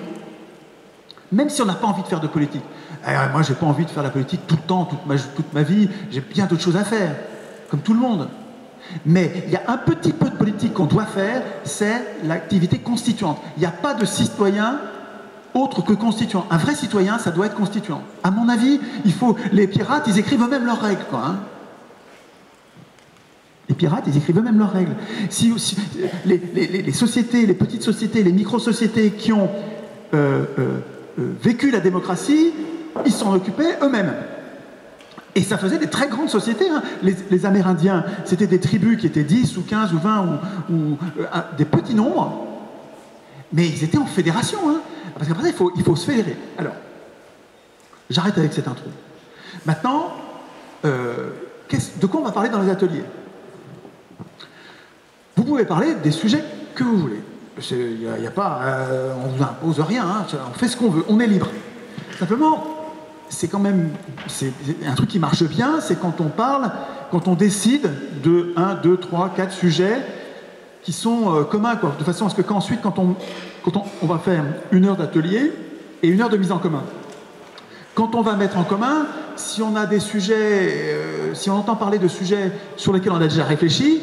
même si on n'a pas envie de faire de politique, moi j'ai pas envie de faire la politique tout le temps, toute ma vie, j'ai bien d'autres choses à faire, comme tout le monde. Mais il y a un petit peu de politique qu'on doit faire, c'est l'activité constituante. Il n'y a pas de citoyen autre que constituant. Un vrai citoyen, ça doit être constituant. À mon avis, les pirates, ils écrivent eux-mêmes leurs règles, quoi. Hein. Les pirates, ils écrivent eux-mêmes leurs règles. Les sociétés, les petites sociétés, les micro-sociétés qui ont vécu la démocratie, ils s'en occupaient eux-mêmes. Et ça faisait des très grandes sociétés. Hein. Les Amérindiens, c'était des tribus qui étaient 10 ou 15 ou 20 ou des petits nombres, mais ils étaient en fédération. Hein. Parce qu'après ça, il faut se fédérer. Alors, j'arrête avec cette intro. Maintenant, de quoi on va parler dans les ateliers? Vous pouvez parler des sujets que vous voulez. Il n'y a pas, on ne vous impose rien, hein. On fait ce qu'on veut, on est libre. Simplement, c'est un truc qui marche bien, c'est quand on décide de 1, 2, 3, 4 sujets qui sont communs, quoi, de façon à ce que ensuite, quand on va faire 1 heure d'atelier et 1 heure de mise en commun. Quand on va mettre en commun, si on a des sujets, si on entend parler de sujets sur lesquels on a déjà réfléchi,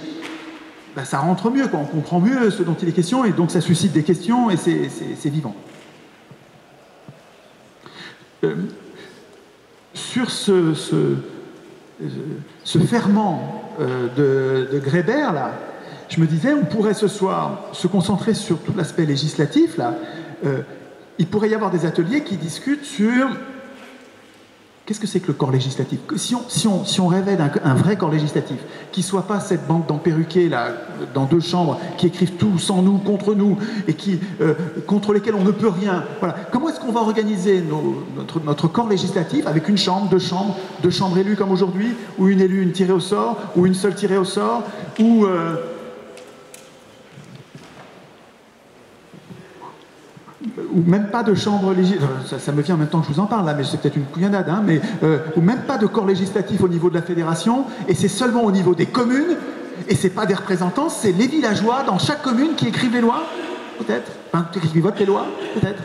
ben ça rentre mieux, quoi. On comprend mieux ce dont il est question, et donc ça suscite des questions, et c'est vivant. Sur ce ferment de Grébert, là, je me disais, on pourrait ce soir se concentrer sur tout l'aspect législatif, là. Il pourrait y avoir des ateliers qui discutent sur qu'est-ce que c'est que le corps législatif. Si on rêvait d'un vrai corps législatif, qui ne soit pas cette bande d'emperruqués là, dans 2 chambres, qui écrivent tout sans nous, contre nous, et contre lesquels on ne peut rien. Voilà. Comment est-ce qu'on va organiser notre corps législatif avec 1 chambre, 2 chambres, 2 chambres élues comme aujourd'hui, ou une élue, une tirée au sort, ou une seule tirée au sort, ou même pas de chambre législative, ça me vient en même temps que je vous en parle là, mais c'est peut-être une couillonnade, hein, mais ou même pas de corps législatif au niveau de la fédération, et c'est seulement au niveau des communes, et c'est pas des représentants, c'est les villageois dans chaque commune qui écrivent les lois. peut-être. Enfin, qui votent les lois, peut-être.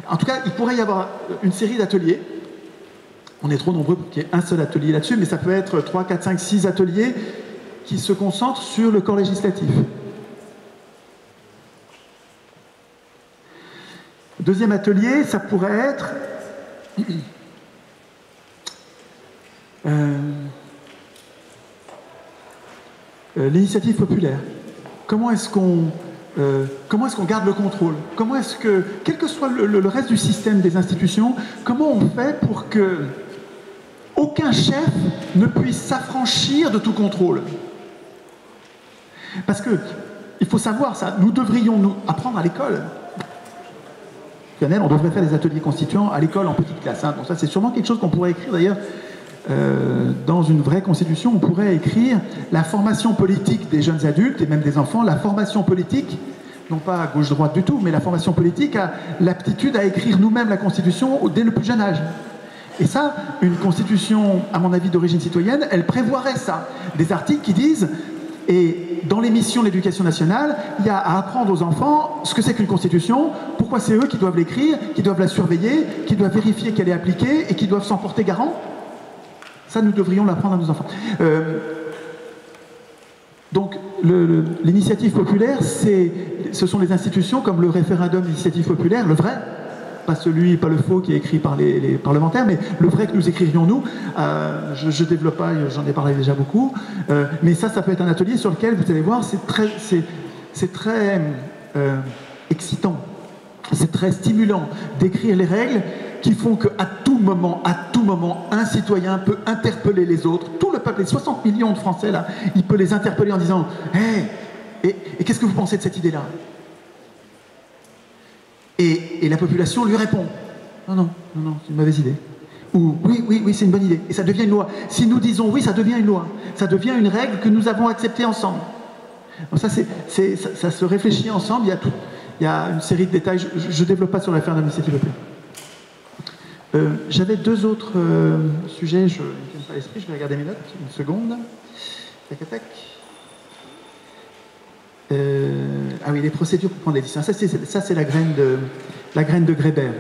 En tout cas, il pourrait y avoir une série d'ateliers. On est trop nombreux pour qu'il y ait un seul atelier là-dessus, mais ça peut être 3, 4, 5, 6 ateliers qui se concentrent sur le corps législatif. Deuxième atelier, ça pourrait être l'initiative populaire. Comment est-ce qu'on garde le contrôle? Comment est-ce que, quel que soit le reste du système des institutions, comment on fait pour que aucun chef ne puisse s'affranchir de tout contrôle? Parce que, il faut savoir ça, nous devrions nous apprendre à l'école. On devrait faire des ateliers constituants à l'école en petite classe. Hein. Donc ça, c'est sûrement quelque chose qu'on pourrait écrire d'ailleurs dans une vraie constitution. On pourrait écrire la formation politique des jeunes adultes et même des enfants, la formation politique, non pas à gauche-droite du tout, mais la formation politique a l'aptitude à écrire nous-mêmes la constitution dès le plus jeune âge. Et ça, une constitution, à mon avis, d'origine citoyenne, elle prévoirait ça. Des articles qui disent, et dans les missions de l'éducation nationale, il y a à apprendre aux enfants ce que c'est qu'une constitution, pourquoi c'est eux qui doivent l'écrire, qui doivent la surveiller, qui doivent vérifier qu'elle est appliquée et qui doivent s'en porter garant. Ça, nous devrions l'apprendre à nos enfants. Donc, l'initiative populaire, ce sont les institutions comme le référendum d'initiative populaire, le vrai, pas celui, pas le faux qui est écrit par les parlementaires, mais le vrai que nous écririons nous. Je ne développe pas, j'en ai parlé déjà beaucoup, mais ça peut être un atelier sur lequel, vous allez voir, c'est très excitant, c'est très stimulant d'écrire les règles qui font qu'à tout moment, un citoyen peut interpeller les autres. Tout le peuple, les 60 millions de Français, là, il peut les interpeller en disant « Hey, et qu'est-ce que vous pensez de cette idée-là » Et la population lui répond « Non, c'est une mauvaise idée. » Ou « Oui, c'est une bonne idée. » Et ça devient une loi. Si nous disons « Oui », ça devient une loi. Ça devient une règle que nous avons acceptée ensemble. Donc ça se réfléchit ensemble. Il y a une série de détails. Je ne développe pas sur l'affaire d'initiative populaire. J'avais deux autres sujets, je ne me tiens pas à l'esprit, je vais regarder mes notes, une seconde. Tac. Ah oui, les procédures pour prendre des décisions. Ça, c'est la graine de Grébert.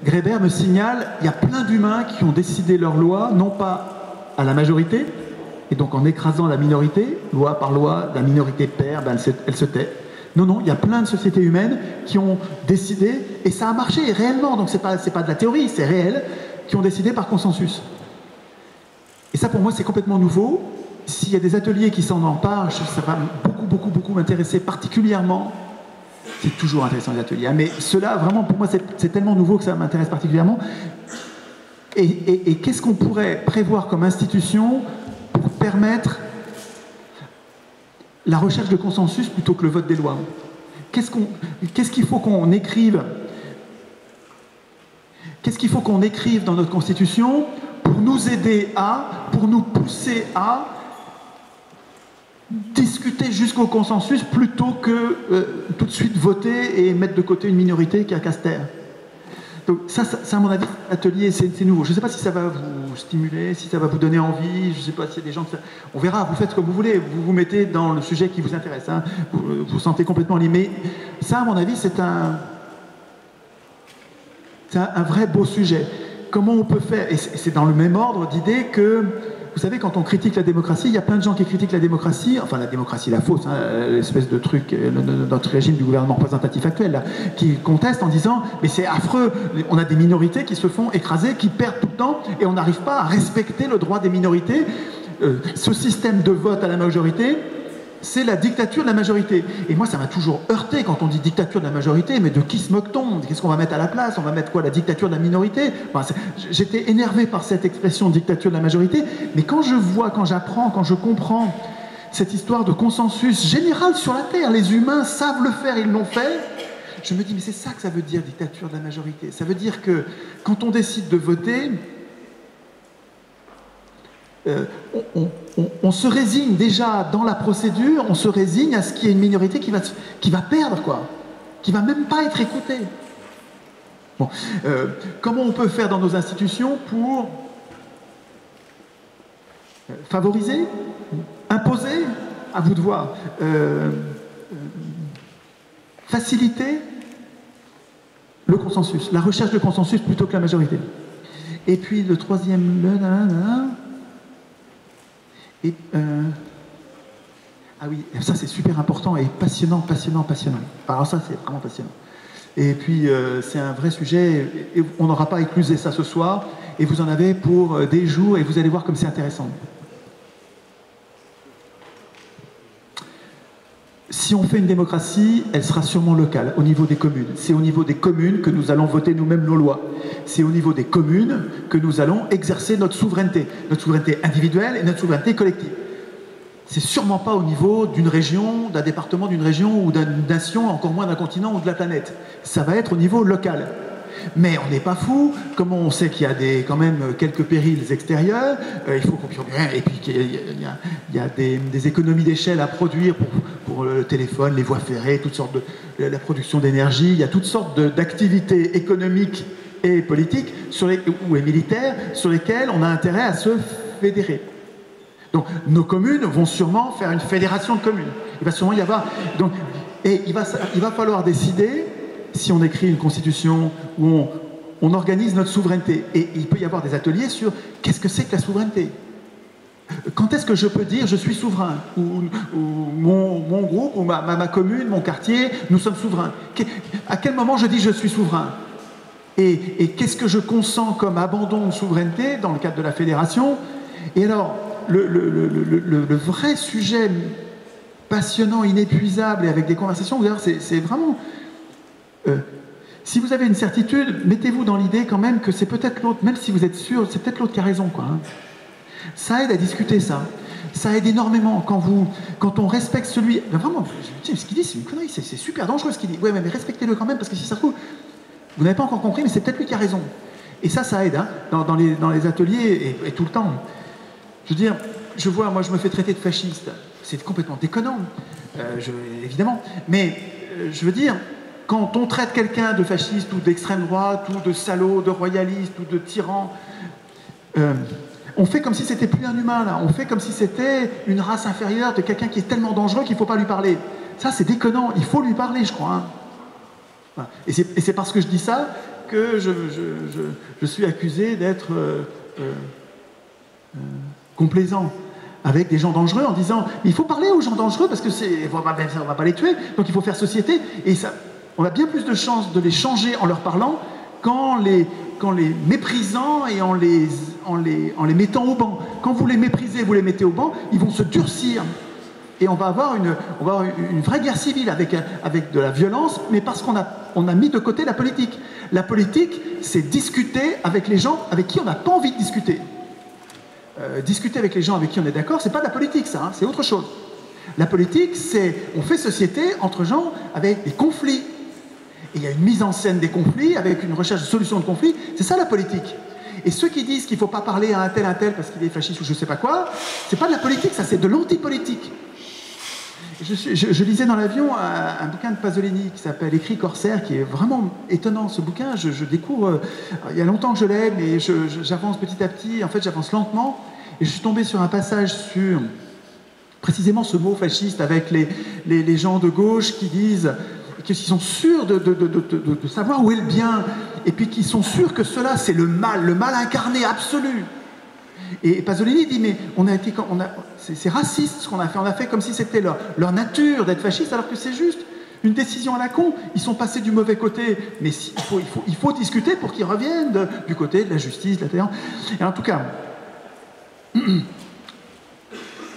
Grébert me signale, il y a plein d'humains qui ont décidé leur loi, non pas à la majorité, et donc en écrasant la minorité, loi par loi, la minorité perd, elle se tait. Non, il y a plein de sociétés humaines qui ont décidé, et ça a marché réellement, donc c'est pas de la théorie, c'est réel, qui ont décidé par consensus. Et ça, pour moi, c'est complètement nouveau. S'il y a des ateliers qui s'en emparent, ça va beaucoup m'intéresser particulièrement. C'est toujours intéressant les ateliers, hein, mais cela, vraiment, pour moi, c'est tellement nouveau que ça m'intéresse particulièrement. Et qu'est-ce qu'on pourrait prévoir comme institution pour permettre la recherche de consensus plutôt que le vote des lois? Qu'est-ce qu'il faut qu'on écrive? Qu'est-ce qu'il faut qu'on écrive dans notre Constitution pour nous aider pour nous pousser à discuter jusqu'au consensus plutôt que tout de suite voter et mettre de côté une minorité qui a qu'à se taire? Donc ça, à mon avis, atelier, c'est nouveau. Je ne sais pas si ça va vous stimuler, si ça va vous donner envie, je ne sais pas s'il y a des gens... On verra, vous faites comme vous voulez, vous vous mettez dans le sujet qui vous intéresse, hein. Vous vous sentez complètement lié. Mais ça, à mon avis, c'est un vrai beau sujet. Comment on peut faire, et c'est dans le même ordre d'idée que, vous savez, quand on critique la démocratie, il y a plein de gens qui critiquent la démocratie, enfin la démocratie, la fausse, hein, l'espèce de truc, notre régime du gouvernement représentatif actuel, là, qui conteste en disant « mais c'est affreux, on a des minorités qui se font écraser, qui perdent tout le temps, et on n'arrive pas à respecter le droit des minorités. Ce système de vote à la majorité, c'est la dictature de la majorité. » Et moi, ça m'a toujours heurté quand on dit dictature de la majorité, mais de qui se moque-t-on? Qu'est-ce qu'on va mettre à la place? On va mettre quoi? La dictature de la minorité? Enfin, j'étais énervé par cette expression dictature de la majorité, mais quand je vois, quand j'apprends, quand je comprends cette histoire de consensus général sur la Terre, les humains savent le faire, ils l'ont fait, je me dis, mais c'est ça que ça veut dire, dictature de la majorité. Ça veut dire que quand on décide de voter, on se résigne déjà dans la procédure, on se résigne à ce qu'il y ait une minorité qui va perdre, quoi, qui va même pas être écoutée. Bon, comment on peut faire dans nos institutions pour favoriser, imposer, à vous de voir, faciliter le consensus, la recherche de consensus plutôt que la majorité. Et puis le troisième, ah oui, ça c'est super important et passionnant. Alors ça c'est vraiment passionnant. Et puis c'est un vrai sujet, et on n'aura pas éclusé ça ce soir, et vous en avez pour des jours, et vous allez voir comme c'est intéressant. Si on fait une démocratie, elle sera sûrement locale, au niveau des communes. C'est au niveau des communes que nous allons voter nous-mêmes nos lois. C'est au niveau des communes que nous allons exercer notre souveraineté individuelle et notre souveraineté collective. C'est sûrement pas au niveau d'une région, d'un département, d'une région ou d'une nation, encore moins d'un continent ou de la planète. Ça va être au niveau local. Mais on n'est pas fou, comme on sait qu'il y a quand même quelques périls extérieurs, il faut qu'on et puis il y a des économies d'échelle à produire pour le téléphone, les voies ferrées, toutes sortes de la production d'énergie, il y a toutes sortes d'activités économiques et politiques ou militaires sur lesquelles on a intérêt à se fédérer. Donc nos communes vont sûrement faire une fédération de communes. Il va sûrement y avoir... Et il va falloir décider, si on écrit une constitution où on organise notre souveraineté, et il peut y avoir des ateliers sur qu'est-ce que c'est que la souveraineté. Quand est-ce que je peux dire je suis souverain, ou mon groupe, ou ma commune, mon quartier, nous sommes souverains. À quel moment je dis je suis souverain? Et qu'est-ce que je consens comme abandon de souveraineté dans le cadre de la fédération? Et alors, le vrai sujet passionnant, inépuisable, et avec des conversations, vous allez voir, c'est vraiment... si vous avez une certitude, mettez-vous dans l'idée quand même que c'est peut-être l'autre, même si vous êtes sûr, c'est peut-être l'autre qui a raison, quoi. Hein. Ça aide à discuter ça. Ça aide énormément quand on respecte celui... Ben vraiment, ce qu'il dit, c'est une connerie, c'est super dangereux ce qu'il dit. Ouais, mais respectez-le quand même, parce que si ça se trouve, vous n'avez pas encore compris, mais c'est peut-être lui qui a raison. Et ça aide, hein, dans les ateliers et tout le temps. Je veux dire, moi je me fais traiter de fasciste. C'est complètement déconnant, évidemment. Mais je veux dire, quand on traite quelqu'un de fasciste ou d'extrême droite ou de salaud, de royaliste ou de tyran, on fait comme si c'était plus un humain, là. On fait comme si c'était une race inférieure de quelqu'un qui est tellement dangereux qu'il ne faut pas lui parler. Ça, c'est déconnant. Il faut lui parler, je crois. Hein. Voilà. Et c'est parce que je dis ça que je suis accusé d'être complaisant avec des gens dangereux en disant il faut parler aux gens dangereux parce que on va pas les tuer, donc il faut faire société. Et ça, on a bien plus de chances de les changer en leur parlant qu'en les méprisant et en les mettant au banc. Quand vous les méprisez, vous les mettez au banc, ils vont se durcir. Et on va avoir une vraie guerre civile avec de la violence, mais parce qu'on a mis de côté la politique. La politique, c'est discuter avec les gens avec qui on n'a pas envie de discuter. Discuter avec les gens avec qui on est d'accord, c'est pas de la politique, ça, hein, c'est autre chose. La politique, c'est on fait société entre gens avec des conflits. Et il y a une mise en scène des conflits avec une recherche de solutions de conflits, c'est ça la politique. Et ceux qui disent qu'il ne faut pas parler à un tel parce qu'il est fasciste ou je ne sais pas quoi, c'est pas de la politique, ça c'est de l'antipolitique. Je lisais dans l'avion un bouquin de Pasolini qui s'appelle Écrit Corsaire, qui est vraiment étonnant ce bouquin. Je découvre, il y a longtemps que je l'ai, mais j'avance petit à petit, en fait j'avance lentement, et je suis tombé sur un passage sur précisément ce mot fasciste avec les gens de gauche qui disent qu'ils sont sûrs de savoir où est le bien, et puis qu'ils sont sûrs que cela c'est le mal incarné absolu. Et Pasolini dit, mais c'est raciste ce qu'on a fait. On a fait comme si c'était leur nature d'être fasciste, alors que c'est juste une décision à la con. Ils sont passés du mauvais côté, mais il faut discuter pour qu'ils reviennent du côté de la justice, de la terre. Et en tout cas,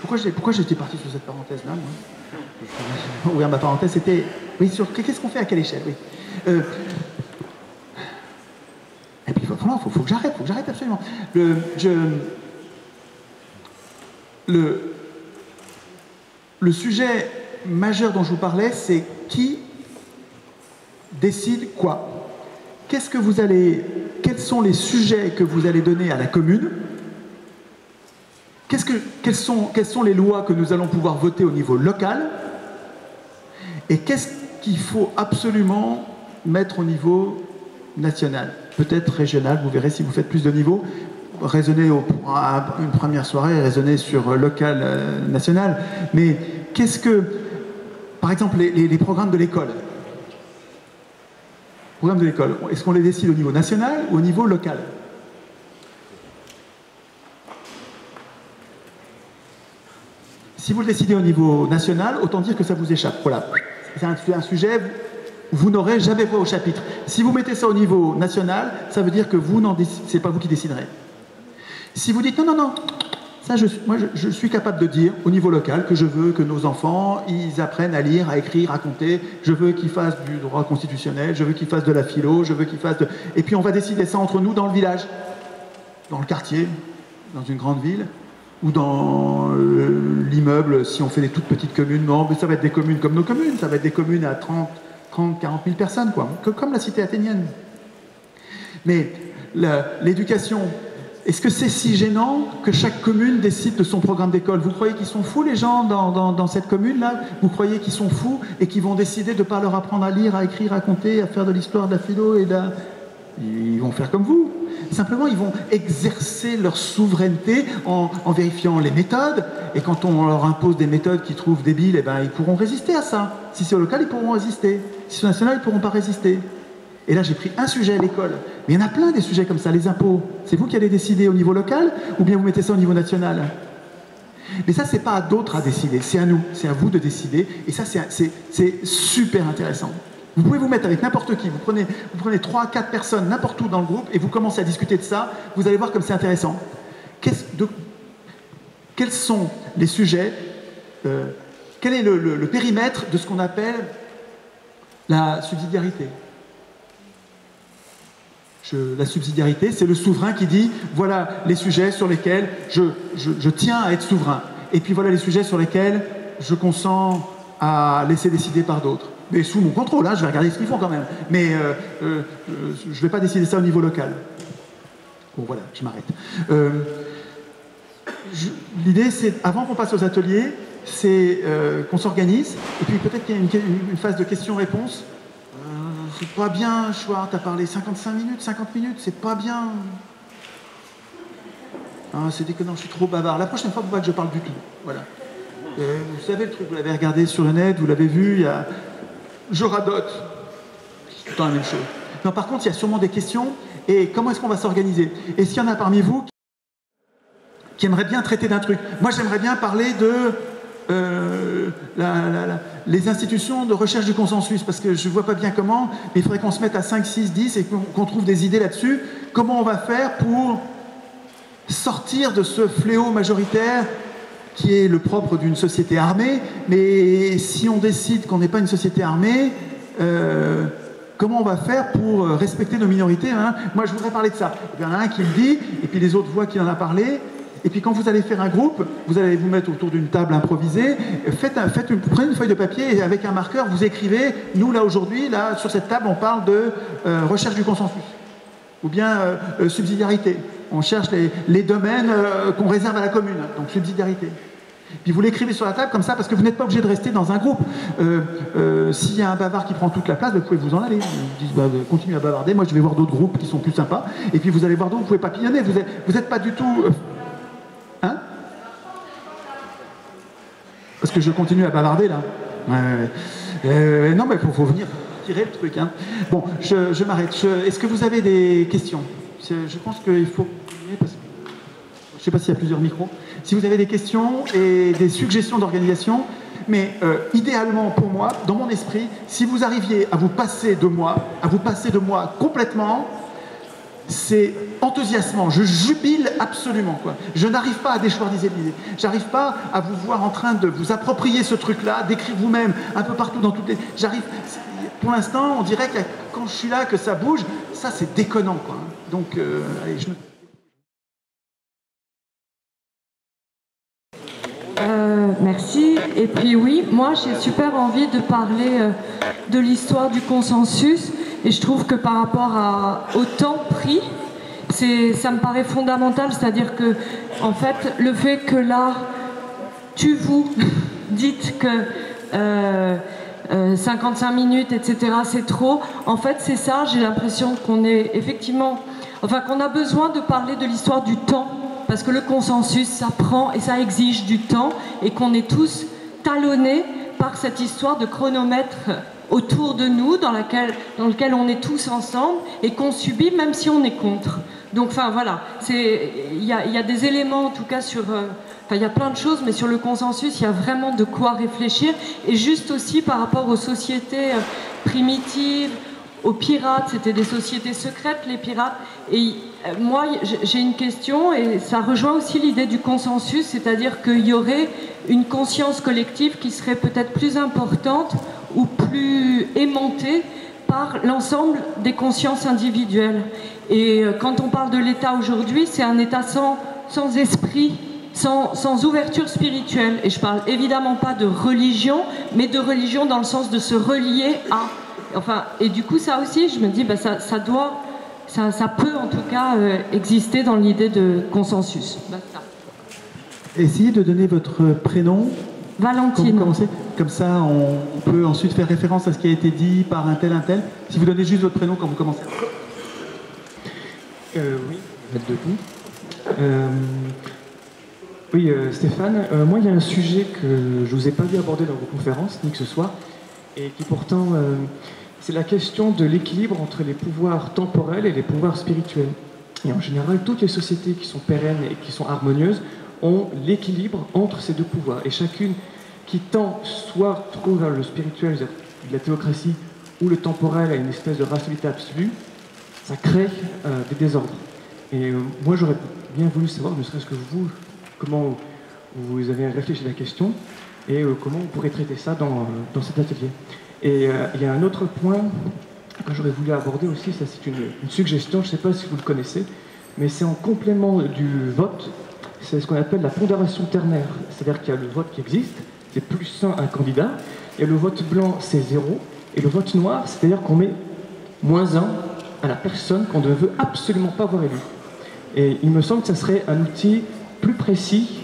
pourquoi j'étais parti sur cette parenthèse-là, moi? Oui, ma parenthèse, c'était... Oui, sur qu'est-ce qu'on fait à quelle échelle, oui. Et puis, il faut que j'arrête absolument. Le sujet majeur dont je vous parlais, c'est qui décide quoi. Quels sont les sujets que vous allez donner à la commune? Quelles sont les lois que nous allons pouvoir voter au niveau local? Et qu'est-ce qu'il faut absolument mettre au niveau national, peut-être régional, vous verrez si vous faites plus de niveaux, raisonner une première soirée, raisonner sur local, national, mais qu'est-ce que, par exemple, les programmes de l'école, Programme de l'école, est-ce qu'on les décide au niveau national ou au niveau local? Si vous le décidez au niveau national, autant dire que ça vous échappe. Voilà, c'est un sujet, vous n'aurez jamais voix au chapitre. Si vous mettez ça au niveau national, ça veut dire que c'est pas vous qui déciderez. Si vous dites non, non, non, ça, moi, je suis capable de dire au niveau local que je veux que nos enfants, ils apprennent à lire, à écrire, à compter. Je veux qu'ils fassent du droit constitutionnel, je veux qu'ils fassent de la philo, je veux qu'ils fassent de... Et puis on va décider ça entre nous dans le village, dans le quartier, dans une grande ville, ou dans l'immeuble, si on fait des toutes petites communes. Non, mais ça va être des communes comme nos communes, ça va être des communes à 30, 40 000 personnes, quoi, comme la cité athénienne. Mais l'éducation... Est-ce que c'est si gênant que chaque commune décide de son programme d'école? Vous croyez qu'ils sont fous, les gens dans cette commune-là? Vous croyez qu'ils sont fous et qu'ils vont décider de ne pas leur apprendre à lire, à écrire, à compter, à faire de l'histoire, de la philo et Ils vont faire comme vous. Simplement, ils vont exercer leur souveraineté en vérifiant les méthodes. Et quand on leur impose des méthodes qu'ils trouvent débiles, eh ben, ils pourront résister à ça. Si c'est au local, ils pourront résister. Si c'est au national, ils ne pourront pas résister. Et là, j'ai pris un sujet à l'école. Mais il y en a plein des sujets comme ça, les impôts. C'est vous qui allez décider au niveau local ou bien vous mettez ça au niveau national? Mais ça, c'est pas à d'autres à décider, c'est à nous, c'est à vous de décider. Et ça, c'est super intéressant. Vous pouvez vous mettre avec n'importe qui. Vous prenez 3, 4 personnes n'importe où dans le groupe et vous commencez à discuter de ça. Vous allez voir comme c'est intéressant. Quels sont les sujets quel est le périmètre de ce qu'on appelle la subsidiarité? La subsidiarité, c'est le souverain qui dit voilà les sujets sur lesquels je tiens à être souverain. Et puis voilà les sujets sur lesquels je consens à laisser décider par d'autres. Mais sous mon contrôle, hein, je vais regarder ce qu'ils font quand même. Mais je ne vais pas décider ça au niveau local. Bon voilà, je m'arrête. L'idée, c'est, avant qu'on passe aux ateliers, c'est qu'on s'organise. Et puis peut-être qu'il y a une phase de questions-réponses. C'est pas bien, Chouard, t'as parlé 55 minutes, 50 minutes, c'est pas bien. Ah, c'est déconnant, je suis trop bavard. La prochaine fois, vous voyez que je parle du tout. Voilà. Vous savez le truc, vous l'avez regardé sur le net, vous l'avez vu, je radote. C'est tout le temps la même chose. Non, par contre, il y a sûrement des questions. Et comment est-ce qu'on va s'organiser? Et s'il y en a parmi vous qui aimeraient bien traiter d'un truc. Moi, j'aimerais bien parler de... les institutions de recherche du consensus, parce que je ne vois pas bien comment, mais il faudrait qu'on se mette à 5, 6, 10 et qu'on trouve des idées là-dessus. Comment on va faire pour sortir de ce fléau majoritaire qui est le propre d'une société armée, mais si on décide qu'on n'est pas une société armée, comment on va faire pour respecter nos minorités, hein? Moi, je voudrais parler de ça. Il y en a un qui le dit, et puis les autres voient qu'il en a parlé. Et puis quand vous allez faire un groupe, vous allez vous mettre autour d'une table improvisée, prenez une feuille de papier et avec un marqueur, vous écrivez, nous là aujourd'hui, là sur cette table, on parle de recherche du consensus. Ou bien subsidiarité. On cherche les domaines qu'on réserve à la commune, donc subsidiarité. Puis vous l'écrivez sur la table comme ça, parce que vous n'êtes pas obligé de rester dans un groupe. S'il y a un bavard qui prend toute la place, vous pouvez vous en aller. Vous dites, bah, continuez à bavarder, moi je vais voir d'autres groupes qui sont plus sympas. Et puis vous allez voir d'autres, vous pouvez papillonner, vous n'êtes pas du tout... Hein? Parce que je continue à bavarder là. Non, mais il faut venir tirer le truc. Hein. Bon, je m'arrête. Est-ce que vous avez des questions? Je pense qu'il faut... Parce que je ne sais pas s'il y a plusieurs micros. Si vous avez des questions et des suggestions d'organisation, mais idéalement pour moi, dans mon esprit, si vous arriviez à vous passer de moi complètement, c'est enthousiasmant, je jubile absolument, quoi. Je n'arrive pas à déchoirdiser l'idée. J'arrive pas à vous voir en train de vous approprier ce truc-là, d'écrire vous-même un peu partout dans toutes les... Pour l'instant, on dirait que quand je suis là, que ça bouge, ça c'est déconnant, quoi. Donc, allez, merci. Et puis oui, moi j'ai super envie de parler de l'histoire du consensus. Et je trouve que par rapport au temps pris, ça me paraît fondamental, c'est-à-dire que, en fait, le fait que là, vous dites que 55 minutes, etc., c'est trop, en fait, c'est ça, j'ai l'impression qu'on est effectivement... Enfin, qu'on a besoin de parler de l'histoire du temps, parce que le consensus, ça prend et ça exige du temps, et qu'on est tous talonnés par cette histoire de chronomètre autour de nous, dans lequel on est tous ensemble et qu'on subit même si on est contre. Donc enfin voilà, il y a des éléments en tout cas sur... il y a plein de choses, mais sur le consensus, il y a vraiment de quoi réfléchir. Et juste aussi par rapport aux sociétés primitives, aux pirates, c'était des sociétés secrètes, les pirates. Et moi, j'ai une question, et ça rejoint aussi l'idée du consensus, c'est-à-dire qu'il y aurait une conscience collective qui serait peut-être plus importante ou plus aimantée par l'ensemble des consciences individuelles. Et quand on parle de l'État aujourd'hui, c'est un État sans esprit, sans ouverture spirituelle. Et je parle évidemment pas de religion, mais de religion dans le sens de se relier à... Enfin, et du coup, ça aussi, je me dis, ça peut en tout cas exister dans l'idée de consensus. Basta. Essayez de donner votre prénom. Valentine. Comme ça, on peut ensuite faire référence à ce qui a été dit par un tel. Si vous donnez juste votre prénom quand vous commencez. Oui, vous êtes debout. Oui, Stéphane, moi, il y a un sujet que je ne vous ai pas vu aborder dans vos conférences, ni que ce soit, et qui pourtant, c'est la question de l'équilibre entre les pouvoirs temporels et les pouvoirs spirituels. Et en général, toutes les sociétés qui sont pérennes et qui sont harmonieuses ont l'équilibre entre ces deux pouvoirs. Et chacune qui tend soit trop vers le spirituel, c'est-à-dire de la théocratie, ou le temporel à une espèce de rationalité absolue, ça crée des désordres. Et moi, j'aurais bien voulu savoir, ne serait-ce que vous, comment vous avez réfléchi à la question et comment on pourrait traiter ça dans cet atelier. Et il y a un autre point que j'aurais voulu aborder aussi, ça c'est une suggestion, je ne sais pas si vous le connaissez, mais c'est en complément du vote, c'est ce qu'on appelle la pondération ternaire. C'est-à-dire qu'il y a le vote qui existe, c'est plus 1 un candidat, et le vote blanc c'est 0, et le vote noir, c'est-à-dire qu'on met moins 1 à la personne qu'on ne veut absolument pas voir élue. Et il me semble que ça serait un outil plus précis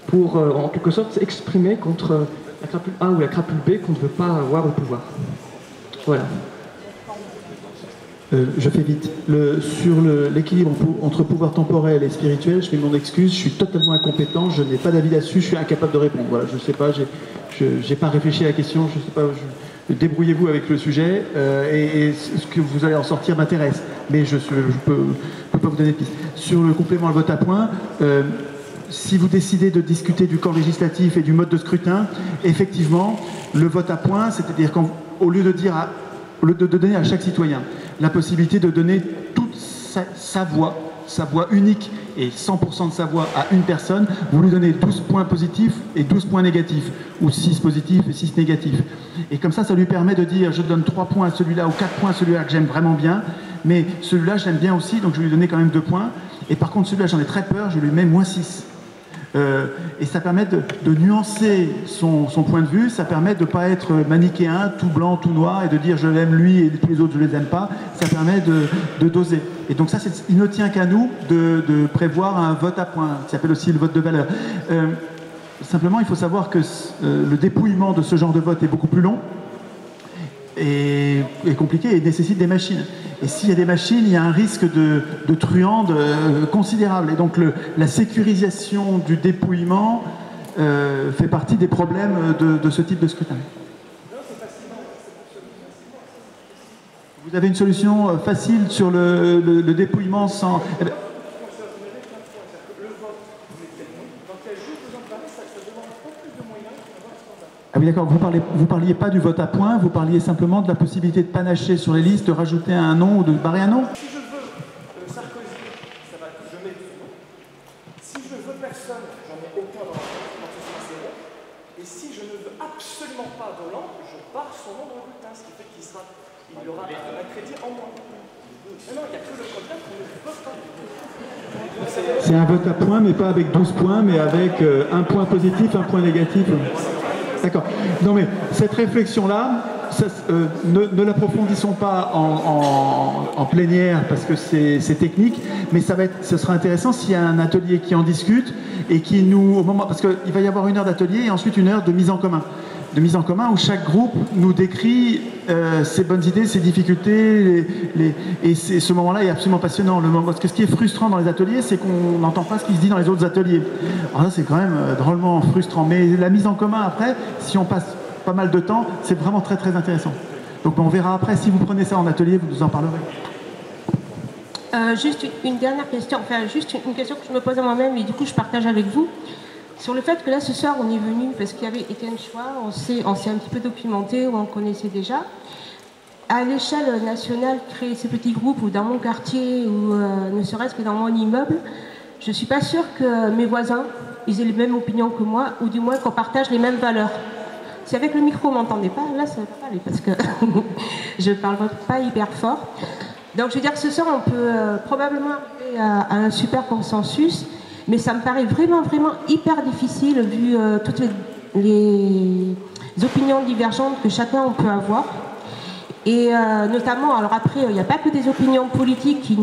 pour, en quelque sorte, s'exprimer contre la crapule A ou la crapule B qu'on ne veut pas avoir au pouvoir. Voilà. Je fais vite. Sur l'équilibre entre pouvoir temporel et spirituel, je fais mon excuse, je suis totalement incompétent, je n'ai pas d'avis là-dessus, je suis incapable de répondre. Voilà, je ne sais pas, j'ai pas réfléchi à la question, je ne sais pas, débrouillez-vous avec le sujet, et ce que vous allez en sortir m'intéresse, mais je peux pas vous donner de piste. Sur le complément, le vote à points, si vous décidez de discuter du camp législatif et du mode de scrutin, effectivement, le vote à points, c'est-à-dire qu'au lieu de donner à chaque citoyen la possibilité de donner toute sa voix unique et 100% de sa voix à une personne, vous lui donnez 12 points positifs et 12 points négatifs, ou 6 positifs et 6 négatifs. Et comme ça lui permet de dire, je donne 3 points à celui-là ou 4 points à celui-là que j'aime vraiment bien, mais celui-là je l'aime bien aussi, donc je vais lui donner quand même 2 points. Et par contre celui-là j'en ai très peur, je lui mets moins 6. Et ça permet de nuancer son point de vue, ça permet de ne pas être manichéen, tout blanc, tout noir, et de dire je l'aime lui et tous les autres je les aime pas, ça permet de doser. Et donc ça, il ne tient qu'à nous de prévoir un vote à points, qui s'appelle aussi le vote de valeur. Simplement, il faut savoir que le dépouillement de ce genre de vote est beaucoup plus long, et compliqué, et nécessite des machines. Et s'il y a des machines, il y a un risque de truande considérable. Et donc la sécurisation du dépouillement fait partie des problèmes de ce type de scrutin. Vous avez une solution facile sur le dépouillement sans... Ah oui, d'accord, vous parliez pas du vote à points, vous parliez simplement de la possibilité de panacher sur les listes, de rajouter un nom ou de barrer un nom. Si je veux Sarkozy, ça va, je mets son nom. Si je ne veux personne, j'en mets aucun dans la zéro. Et si je ne veux absolument pas Hollande, je barre son nom dans le bulletin, ce qui fait qu'il y aura un crédit en moins. Non, il n'y a que le candidat qu'on ne veut pas. C'est un vote à points, mais pas avec 12 points, mais avec un point positif, un point négatif. D'accord. Non mais cette réflexion-là, ne l'approfondissons pas en plénière parce que c'est technique, mais ce sera intéressant s'il y a un atelier qui en discute et qui nous, parce qu'il va y avoir 1 heure d'atelier et ensuite 1 heure de mise en commun. De mise en commun où chaque groupe nous décrit ses bonnes idées, ses difficultés, et ce moment-là est absolument passionnant. Parce que ce qui est frustrant dans les ateliers, c'est qu'on n'entend pas ce qui se dit dans les autres ateliers. Alors là, c'est quand même drôlement frustrant. Mais la mise en commun après, si on passe pas mal de temps, c'est vraiment très très intéressant. Donc on verra après, si vous prenez ça en atelier, vous nous en parlerez. Juste une dernière question, enfin juste une question que je me pose à moi-même et du coup je partage avec vous. Sur le fait que là ce soir on est venu parce qu'il y avait été un choix, on s'est un petit peu documenté, ou on le connaissait déjà. À l'échelle nationale, créer ces petits groupes ou dans mon quartier ou ne serait-ce que dans mon immeuble, je ne suis pas sûre que mes voisins ils aient les mêmes opinions que moi ou du moins qu'on partage les mêmes valeurs. Si avec le micro, vous ne m'entendez pas, là, ça ne va pas aller parce que je ne parle pas hyper fort. Donc, je veux dire que ce soir, on peut probablement arriver à un super consensus, mais ça me paraît vraiment, vraiment hyper difficile vu toutes les opinions divergentes que chacun on peut avoir. Et notamment, alors après, il n'y a pas que des opinions politiques qui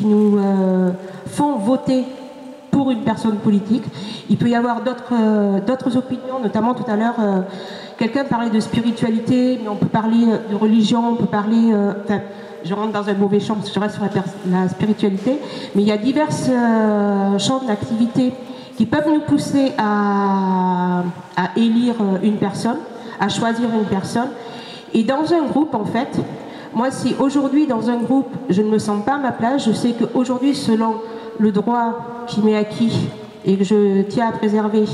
nous font voter pour une personne politique. Il peut y avoir d'autres opinions, notamment tout à l'heure, quelqu'un parlait de spiritualité, mais on peut parler de religion, on peut parler... je rentre dans un mauvais champ parce que je reste sur la spiritualité, mais il y a divers champs d'activité qui peuvent nous pousser à élire une personne, à choisir une personne. Et dans un groupe, en fait, moi, si aujourd'hui, dans un groupe, je ne me sens pas à ma place, je sais qu'aujourd'hui, selon le droit qui m'est acquis et que je tiens à préserver,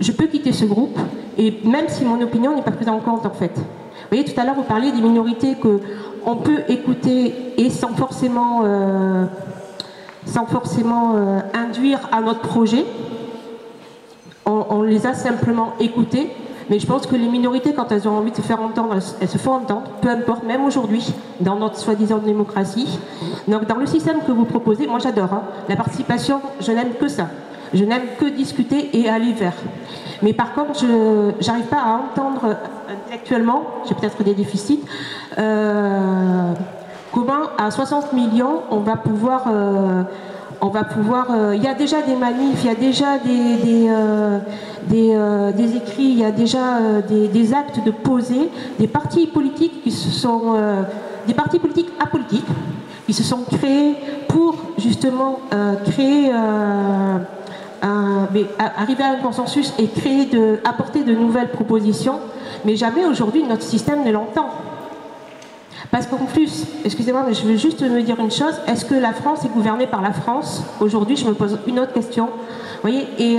je peux quitter ce groupe, et même si mon opinion n'est pas prise en compte, en fait. Vous voyez, tout à l'heure, vous parliez des minorités qu'on peut écouter et sans forcément induire à notre projet. On les a simplement écoutées. Mais je pense que les minorités, quand elles ont envie de se faire entendre, elles se font entendre, peu importe, même aujourd'hui, dans notre soi-disant démocratie. Donc dans le système que vous proposez, moi j'adore, hein, la participation, je n'aime que ça. Je n'aime que discuter et aller vers. Mais par contre, je n'arrive pas à entendre intellectuellement, j'ai peut-être des déficits, comment à 60 millions on va pouvoir... il y a déjà des manifs, il y a déjà des écrits, il y a déjà des actes de poser, des partis politiques qui se sont, des partis politiques apolitiques, qui se sont créés pour justement arriver à un consensus et apporter de nouvelles propositions, mais jamais aujourd'hui notre système ne l'entend. Parce qu'en plus, excusez-moi, mais je veux juste me dire une chose, est-ce que la France est gouvernée par la France? Aujourd'hui, je me pose une autre question. Vous voyez, et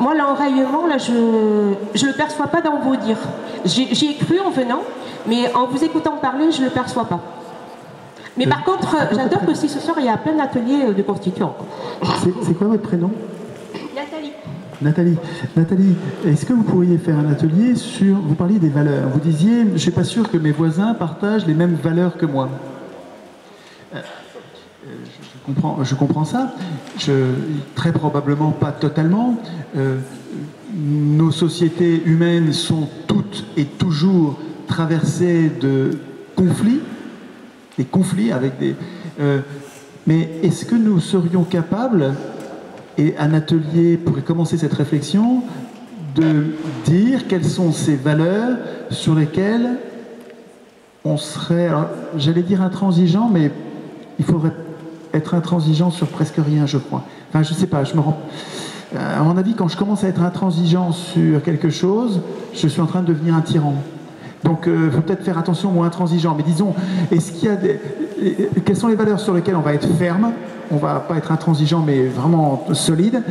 moi, l'enraillement, là, je ne le perçois pas dans vos dires. J'y ai cru en venant, mais en vous écoutant parler, je ne le perçois pas. Mais par contre, j'adore que si ce soir, il y a plein d'ateliers de constituants. C'est quoi votre prénom? Nathalie. Nathalie, est-ce que vous pourriez faire un atelier sur... Vous parliez des valeurs. Vous disiez, je ne suis pas sûr que mes voisins partagent les mêmes valeurs que moi. Je comprends ça. Très probablement pas totalement. Nos sociétés humaines sont toutes et toujours traversées de conflits. Des conflits avec des... mais est-ce que nous serions capables... Et un atelier pourrait commencer cette réflexion de dire quelles sont ces valeurs sur lesquelles on serait, j'allais dire intransigeant, mais il faudrait être intransigeant sur presque rien, je crois. Enfin, je sais pas, je me rends... À mon avis, quand je commence à être intransigeant sur quelque chose, je suis en train de devenir un tyran. Donc, il faut peut-être faire attention au mot intransigeant. Mais disons, est-ce qu'il y a quelles sont les valeurs sur lesquelles on va être ferme? On ne va pas être intransigeant, mais vraiment solide.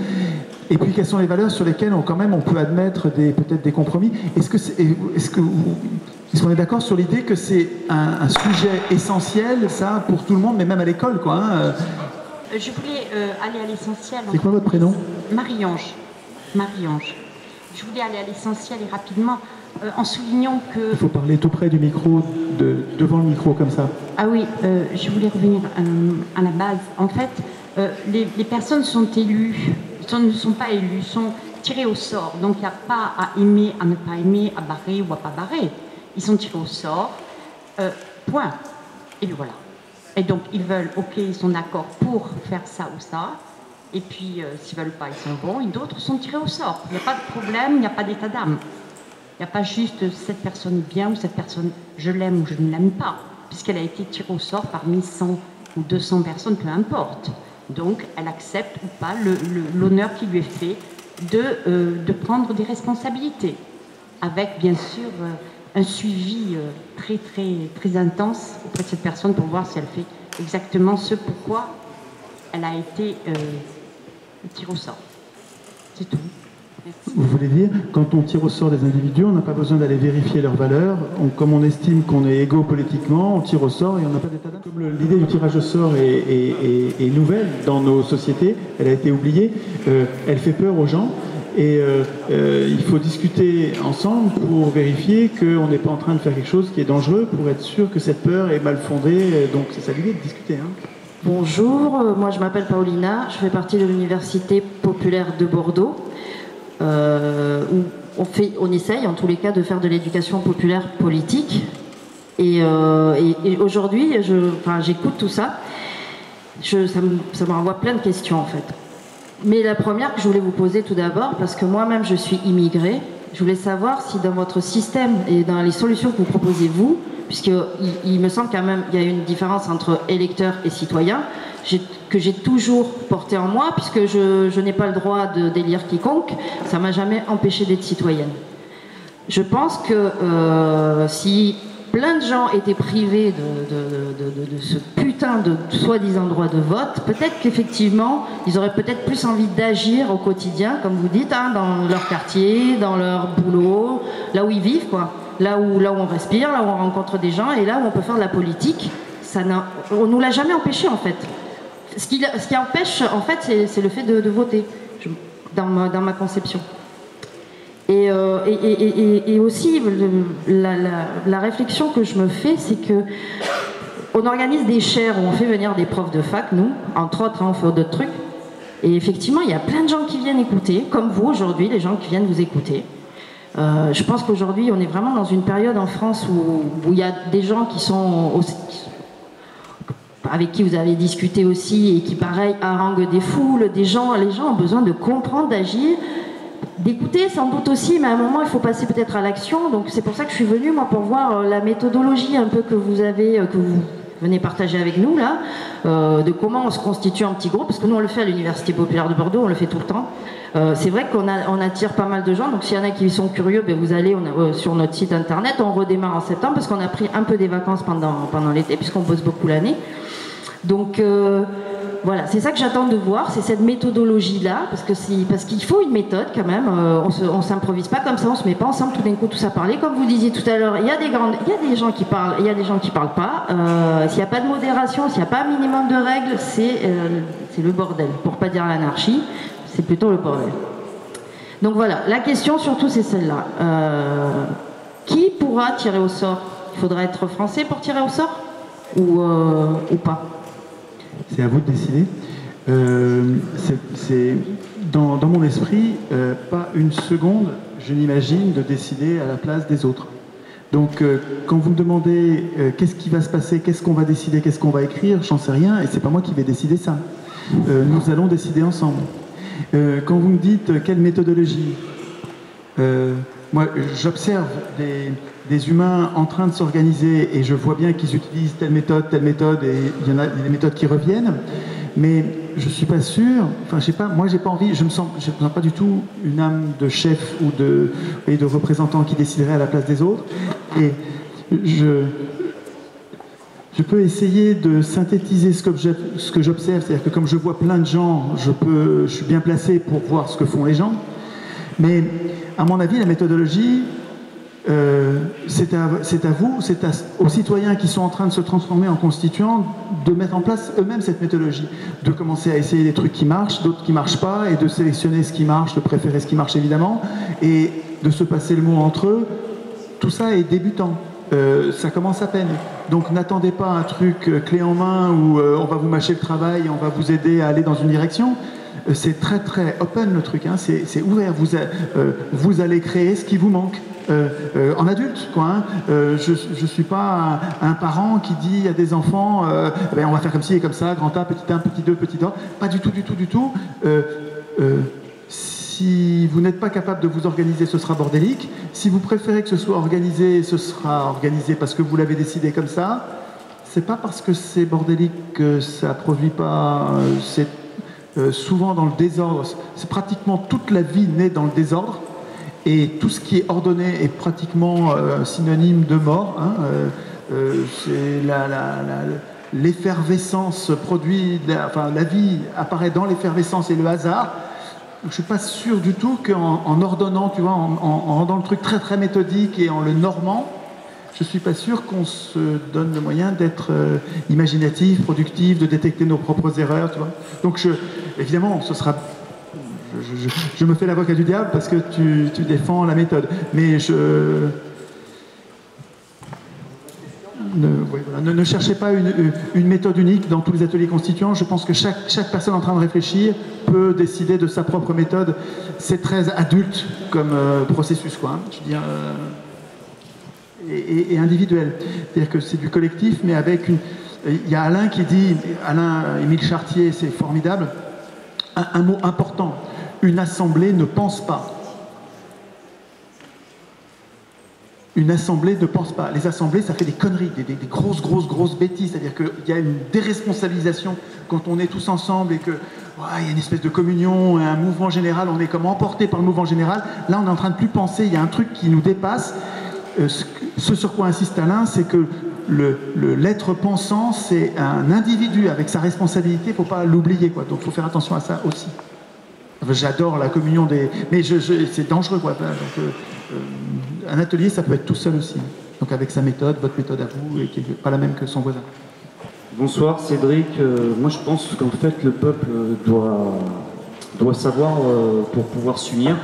Et puis, quelles sont les valeurs sur lesquelles on peut admettre peut-être des compromis? Est-ce qu'on est d'accord sur l'idée que c'est un sujet essentiel, ça, pour tout le monde, mais même à l'école, quoi, hein? Je voulais aller à l'essentiel. C'est quoi votre prénom? Marie-Ange. Marie-Ange. Je voulais aller à l'essentiel et rapidement, en soulignant que... Il faut parler tout près du micro, devant le micro, comme ça. Ah oui, je voulais revenir à la base. En fait, les personnes sont élues, ne sont pas élues, sont tirées au sort. Donc il n'y a pas à aimer, à ne pas aimer, à barrer ou à pas barrer. Ils sont tirés au sort, point. Et puis voilà. Et donc ils veulent, ok, ils sont d'accord pour faire ça ou ça. Et puis s'ils ne veulent pas, ils sont bons. Et d'autres sont tirés au sort. Il n'y a pas de problème, il n'y a pas d'état d'âme. Il n'y a pas juste cette personne bien ou cette personne je l'aime ou je ne l'aime pas, puisqu'elle a été tirée au sort parmi 100 ou 200 personnes, peu importe. Donc elle accepte ou pas l'honneur qui lui est fait de prendre des responsabilités, avec bien sûr un suivi très, très, très intense auprès de cette personne pour voir si elle fait exactement ce pourquoi elle a été tirée au sort. C'est tout. Merci. Vous voulez dire, quand on tire au sort des individus, on n'a pas besoin d'aller vérifier leurs valeurs. Comme on estime qu'on est égaux politiquement, on tire au sort et on n'a pas d'état d'âme. Comme l'idée du tirage au sort est nouvelle dans nos sociétés, elle a été oubliée, elle fait peur aux gens. Et il faut discuter ensemble pour vérifier qu'on n'est pas en train de faire quelque chose qui est dangereux, pour être sûr que cette peur est mal fondée. Donc c'est ça l'idée de discuter. Bonjour, moi je m'appelle Paulina, je fais partie de l'Université populaire de Bordeaux. Où on essaye en tous les cas de faire de l'éducation populaire politique. Et aujourd'hui, j'écoute tout ça, ça me renvoie plein de questions en fait. Mais la première que je voulais vous poser tout d'abord, parce que moi-même je suis immigrée, je voulais savoir si dans votre système et dans les solutions que vous proposez vous, puisqu'il me semble quand même qu'il y a une différence entre électeur et citoyen, que j'ai toujours porté en moi, puisque je n'ai pas le droit d'élire quiconque, ça ne m'a jamais empêché d'être citoyenne. Je pense que si plein de gens étaient privés de ce putain de soi-disant droit de vote, peut-être qu'effectivement, ils auraient peut-être plus envie d'agir au quotidien, comme vous dites, dans leur quartier, dans leur boulot, là où ils vivent, quoi. Là où on respire, là où on rencontre des gens, et là où on peut faire de la politique. On ne nous l'a jamais empêché, en fait. Ce qui empêche, en fait, c'est le fait de voter, dans ma conception. Et aussi, la réflexion que je me fais, c'est que on organise des chaires où on fait venir des profs de fac, nous, entre autres, on fait d'autres trucs. Et effectivement, il y a plein de gens qui viennent écouter, comme vous aujourd'hui, les gens qui viennent vous écouter. Je pense qu'aujourd'hui, on est vraiment dans une période en France où il y a des gens qui sont avec qui vous avez discuté aussi et qui, pareil, haranguent des foules, les gens ont besoin de comprendre, d'agir, d'écouter sans doute aussi, mais à un moment, il faut passer peut-être à l'action. Donc c'est pour ça que je suis venue, moi, pour voir la méthodologie un peu que vous venez partager avec nous, là, de comment on se constitue en petit groupe, parce que nous, on le fait à l'Université populaire de Bordeaux, on le fait tout le temps. C'est vrai qu'on attire pas mal de gens, donc s'il y en a qui sont curieux, vous allez sur notre site internet, on redémarre en septembre, parce qu'on a pris un peu des vacances pendant l'été, puisqu'on bosse beaucoup l'année. Donc voilà, c'est ça que j'attends de voir, c'est cette méthodologie-là, parce qu'il faut une méthode quand même, on s'improvise pas comme ça, on se met pas ensemble tout d'un coup tous à parler. Comme vous disiez tout à l'heure, il y a des gens qui parlent, il y a des gens qui parlent pas. S'il n'y a pas de modération, s'il n'y a pas un minimum de règles, c'est le bordel, pour pas dire l'anarchie, c'est plutôt le bordel. Donc voilà, la question surtout c'est celle-là. Qui pourra tirer au sort? Il faudra être français pour tirer au sort ou pas? C'est à vous de décider. C'est dans mon esprit, pas une seconde, je n'imagine, de décider à la place des autres. Donc, quand vous me demandez qu'est-ce qui va se passer, qu'est-ce qu'on va décider, qu'est-ce qu'on va écrire, j'en sais rien, et c'est pas moi qui vais décider ça. Nous allons décider ensemble. Quand vous me dites quelle méthodologie, moi, j'observe des humains en train de s'organiser et je vois bien qu'ils utilisent telle méthode, et il y en a des méthodes qui reviennent, mais je suis pas sûr, enfin je sais pas, moi j'ai pas envie, je me sens pas du tout une âme de chef ou de représentant qui déciderait à la place des autres, et je peux essayer de synthétiser ce que j'observe, c'est-à-dire que comme je vois plein de gens, je suis bien placé pour voir ce que font les gens, mais à mon avis la méthodologie, c'est à vous, aux citoyens qui sont en train de se transformer en constituants de mettre en place eux-mêmes cette méthodologie, de commencer à essayer des trucs qui marchent, d'autres qui ne marchent pas, et de sélectionner ce qui marche, de préférer ce qui marche évidemment, et de se passer le mot entre eux. Tout ça est débutant, ça commence à peine. Donc n'attendez pas un truc clé en main où on va vous mâcher le travail, on va vous aider à aller dans une direction. C'est très très open le truc, hein. C'est ouvert, vous allez créer ce qui vous manque. En adulte, quoi. Hein. Je suis pas un parent qui dit à des enfants on va faire comme ci et comme ça, grand A, petit 1, petit 2, petit A. Pas du tout, du tout, du tout. Si vous n'êtes pas capable de vous organiser, ce sera bordélique. Si vous préférez que ce soit organisé, ce sera organisé parce que vous l'avez décidé comme ça. C'est pas parce que c'est bordélique que ça produit pas. C'est souvent dans le désordre. C'est pratiquement toute la vie née dans le désordre. Et tout ce qui est ordonné est pratiquement synonyme de mort. Hein. C'est l'effervescence produit, enfin la vie apparaît dans l'effervescence et le hasard. Je ne suis pas sûr du tout qu'en ordonnant, tu vois, en rendant le truc très très méthodique et en le normant, je ne suis pas sûr qu'on se donne le moyen d'être imaginatif, productif, de détecter nos propres erreurs, tu vois. Donc évidemment, ce sera... Je me fais l'avocat du diable parce que tu défends la méthode. Mais ne cherchez pas une méthode unique dans tous les ateliers constituants. Je pense que chaque personne en train de réfléchir peut décider de sa propre méthode. C'est très adulte comme processus, quoi. Hein, je veux dire, et individuel. C'est-à-dire que c'est du collectif, mais avec une... Il y a Alain qui dit, Émile Chartier, c'est formidable, un mot important. Une assemblée ne pense pas. Une assemblée ne pense pas. Les assemblées, ça fait des conneries, des grosses bêtises. C'est-à-dire qu'il y a une déresponsabilisation quand on est tous ensemble et que il y a une espèce de communion, un mouvement général, on est comme emporté par le mouvement général. Là, on est en train de plus penser, il y a un truc qui nous dépasse. Ce sur quoi insiste Alain, c'est que l'être pensant, c'est un individu avec sa responsabilité, il ne faut pas l'oublier, quoi. Donc il faut faire attention à ça aussi. J'adore la communion des... Mais c'est dangereux, quoi. Donc, un atelier, ça peut être tout seul aussi. Donc avec sa méthode, votre méthode à vous, et qui n'est pas la même que son voisin. Bonsoir Cédric. Moi je pense qu'en fait le peuple doit savoir, pour pouvoir s'unir,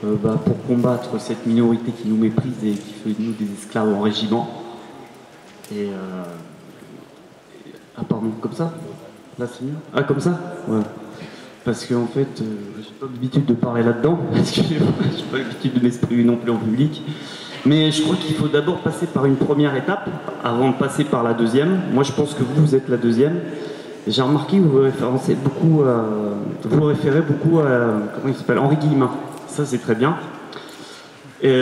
pour combattre cette minorité qui nous méprise et qui fait de nous des esclaves en régiment. Et... Ah pardon, comme ça? Là c'est mieux? Ah comme ça? Ouais. Parce qu'en fait, j'ai pas l'habitude de parler là-dedans, excusez-moi, j'ai pas l'habitude de m'exprimer non plus en public. Mais je crois qu'il faut d'abord passer par une première étape, avant de passer par la deuxième. Moi je pense que vous êtes la deuxième. J'ai remarqué que vous référez beaucoup à... comment il s'appelle, Henri Guillemin. Ça c'est très bien. Et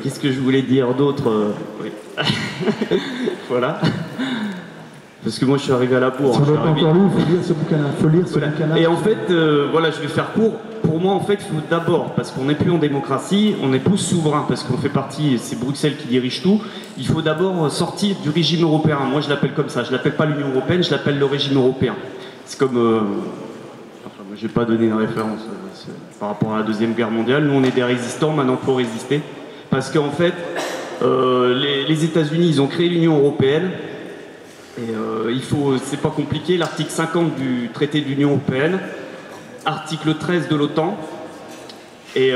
qu'est-ce que je voulais dire d'autre? Oui. Voilà. Parce que moi je suis arrivé à la bourre. Si on veut pas encore lu, il faut lire ce bouquin-là. Et en fait, voilà, je vais faire court. Pour moi, en fait, il faut d'abord, parce qu'on n'est plus en démocratie, on est plus souverain, parce qu'on fait partie, c'est Bruxelles qui dirige tout, il faut d'abord sortir du régime européen. Moi je l'appelle comme ça, je l'appelle pas l'Union Européenne, je l'appelle le régime européen. C'est comme... Enfin, moi je vais pas donner une référence par rapport à la Deuxième Guerre mondiale. Nous on est des résistants, maintenant il faut résister. Parce qu'en fait, les États-Unis, ils ont créé l'Union Européenne. Et c'est pas compliqué, l'article 50 du traité de l'Union Européenne, article 13 de l'OTAN, et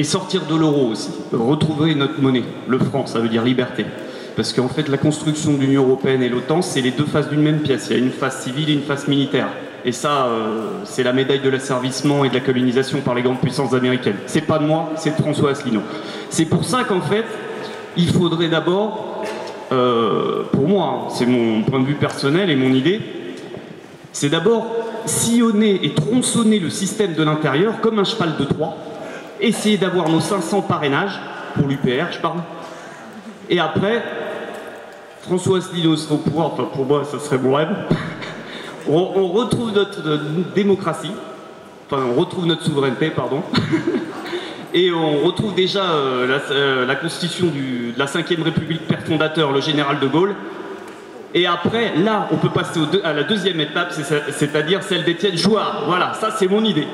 sortir de l'euro aussi, retrouver notre monnaie, le franc, ça veut dire liberté. Parce qu'en fait, la construction de l'Union Européenne et l'OTAN, c'est les deux faces d'une même pièce. Il y a une face civile et une face militaire. Et ça, c'est la médaille de l'asservissement et de la colonisation par les grandes puissances américaines. C'est pas de moi, c'est de François Asselineau. C'est pour ça qu'en fait, il faudrait d'abord... pour moi, c'est mon point de vue personnel et mon idée, c'est d'abord sillonner et tronçonner le système de l'intérieur comme un cheval de Troie, essayer d'avoir nos 500 parrainages, pour l'UPR je parle, et après, François Asselineau serait au pouvoir, enfin pour moi ça serait mon rêve, on retrouve notre démocratie, enfin on retrouve notre souveraineté, pardon, et on retrouve déjà la constitution de la 5e République, père fondateur, le général de Gaulle. Et après, là, on peut passer à la deuxième étape, c'est-à-dire celle d'Étienne Chouard. Voilà, ça c'est mon idée.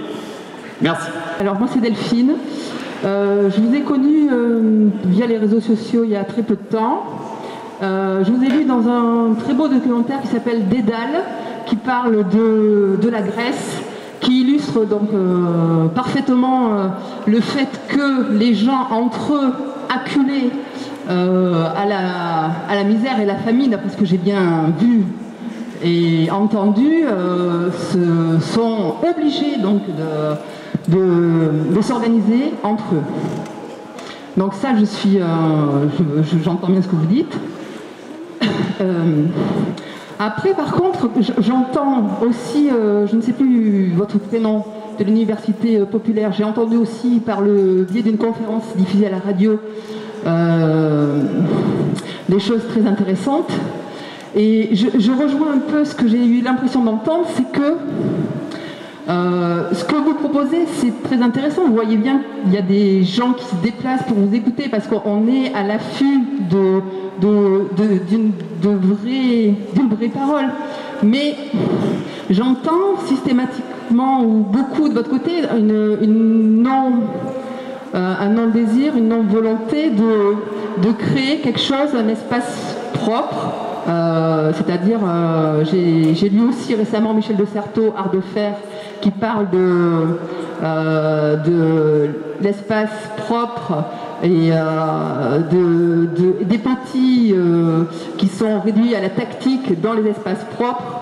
Merci. Alors moi c'est Delphine. Je vous ai connu via les réseaux sociaux il y a très peu de temps. Je vous ai vu dans un très beau documentaire qui s'appelle Dédale, qui parle de la Grèce, qui illustre donc parfaitement le fait que les gens entre eux acculés à la misère et la famine, d'après ce que j'ai bien vu et entendu, sont obligés donc de s'organiser entre eux. Donc ça, j'entends bien ce que vous dites. Après, par contre, j'entends aussi, je ne sais plus votre prénom, de l'université populaire, j'ai entendu aussi par le biais d'une conférence diffusée à la radio des choses très intéressantes. Et je rejoins un peu ce que j'ai eu l'impression d'entendre, c'est que Ce que vous proposez, c'est très intéressant. Vous voyez bien qu'il y a des gens qui se déplacent pour vous écouter parce qu'on est à l'affût d'une vraie parole. Mais j'entends systématiquement ou beaucoup de votre côté un non-désir, une non-volonté de créer quelque chose, un espace propre. C'est-à-dire, j'ai lu aussi récemment Michel de Certeau, Art de faire, qui parle de l'espace propre et des petits qui sont réduits à la tactique dans les espaces propres.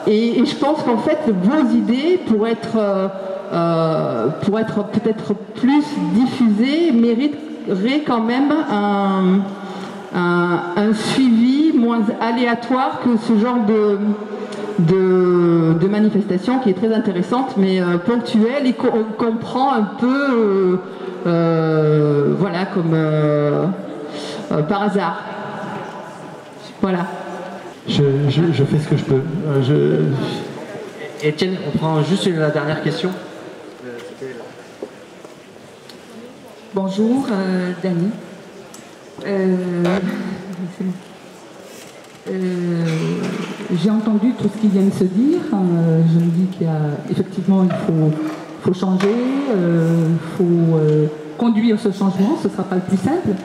Et je pense qu'en fait, vos idées, pour être peut-être plus diffusées, mériteraient quand même un suivi moins aléatoire que ce genre de manifestation qui est très intéressante mais ponctuelle et qu'on comprend un peu voilà, comme par hasard. Voilà. Je fais ce que je peux. Étienne, on prend juste la dernière question. Bonjour, Dani. J'ai entendu tout ce qui vient de se dire. Je me dis qu'il y a effectivement il faut changer, il faut conduire ce changement. Ce ne sera pas le plus simple.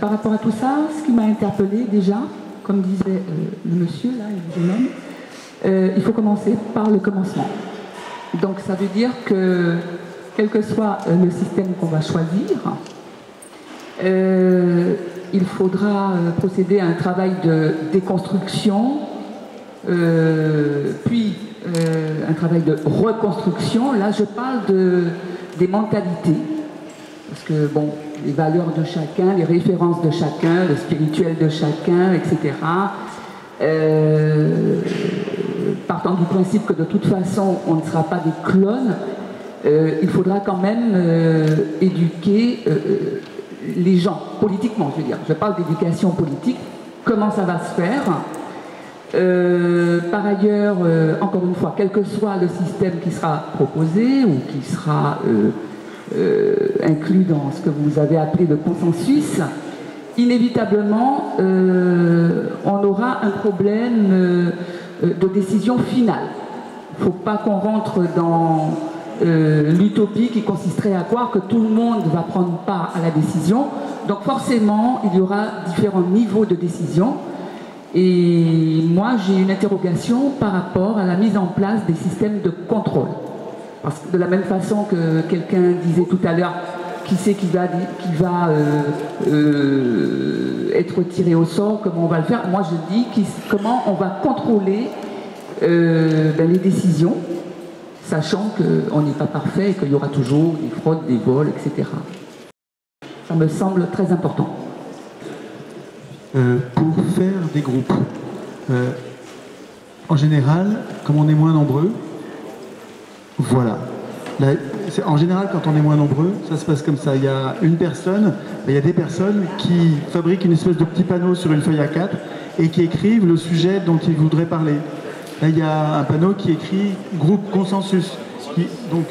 Par rapport à tout ça, ce qui m'a interpellée déjà, comme disait le monsieur là, le jeune homme, il faut commencer par le commencement. Donc ça veut dire que quel que soit le système qu'on va choisir, il faudra procéder à un travail de déconstruction, puis un travail de reconstruction. Là, je parle des mentalités, parce que bon, les valeurs de chacun, les références de chacun, le spirituel de chacun, etc. Partant du principe que de toute façon, on ne sera pas des clones, il faudra quand même éduquer les gens, politiquement, je veux dire. Je parle d'éducation politique, comment ça va se faire. Par ailleurs, encore une fois, quel que soit le système qui sera proposé ou qui sera inclus dans ce que vous avez appelé le consensus, inévitablement, on aura un problème de décision finale. Il ne faut pas qu'on rentre dans l'utopie qui consisterait à croire que tout le monde va prendre part à la décision. Donc forcément, il y aura différents niveaux de décision. Et moi, j'ai une interrogation par rapport à la mise en place des systèmes de contrôle. Parce que de la même façon que quelqu'un disait tout à l'heure, qui c'est qui va être tiré au sort, comment on va le faire. Moi, je dis comment on va contrôler les décisions, sachant qu'on n'est pas parfait et qu'il y aura toujours des fraudes, des vols, etc. Ça me semble très important. Pour faire des groupes, en général, comme on est moins nombreux, voilà. Là, en général, quand on est moins nombreux, ça se passe comme ça. Il y a une personne, il y a des personnes qui fabriquent une espèce de petit panneau sur une feuille A4 et qui écrivent le sujet dont ils voudraient parler. Là, il y a un panneau qui écrit groupe consensus. Donc,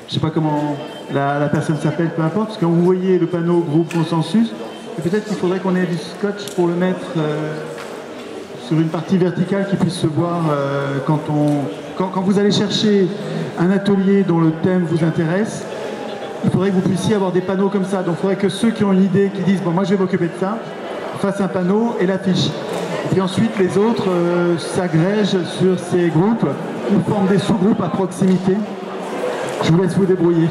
je ne sais pas comment la personne s'appelle, peu importe, parce que quand vous voyez le panneau groupe consensus, peut-être qu'il faudrait qu'on ait du scotch pour le mettre sur une partie verticale qui puisse se voir quand vous allez chercher un atelier dont le thème vous intéresse. Il faudrait que vous puissiez avoir des panneaux comme ça. Donc il faudrait que ceux qui ont une idée, qui disent bon, moi je vais m'occuper de ça, fassent un panneau et l'affichent. Et puis ensuite les autres s'agrègent sur ces groupes ou forment des sous-groupes à proximité. Je vous laisse vous débrouiller.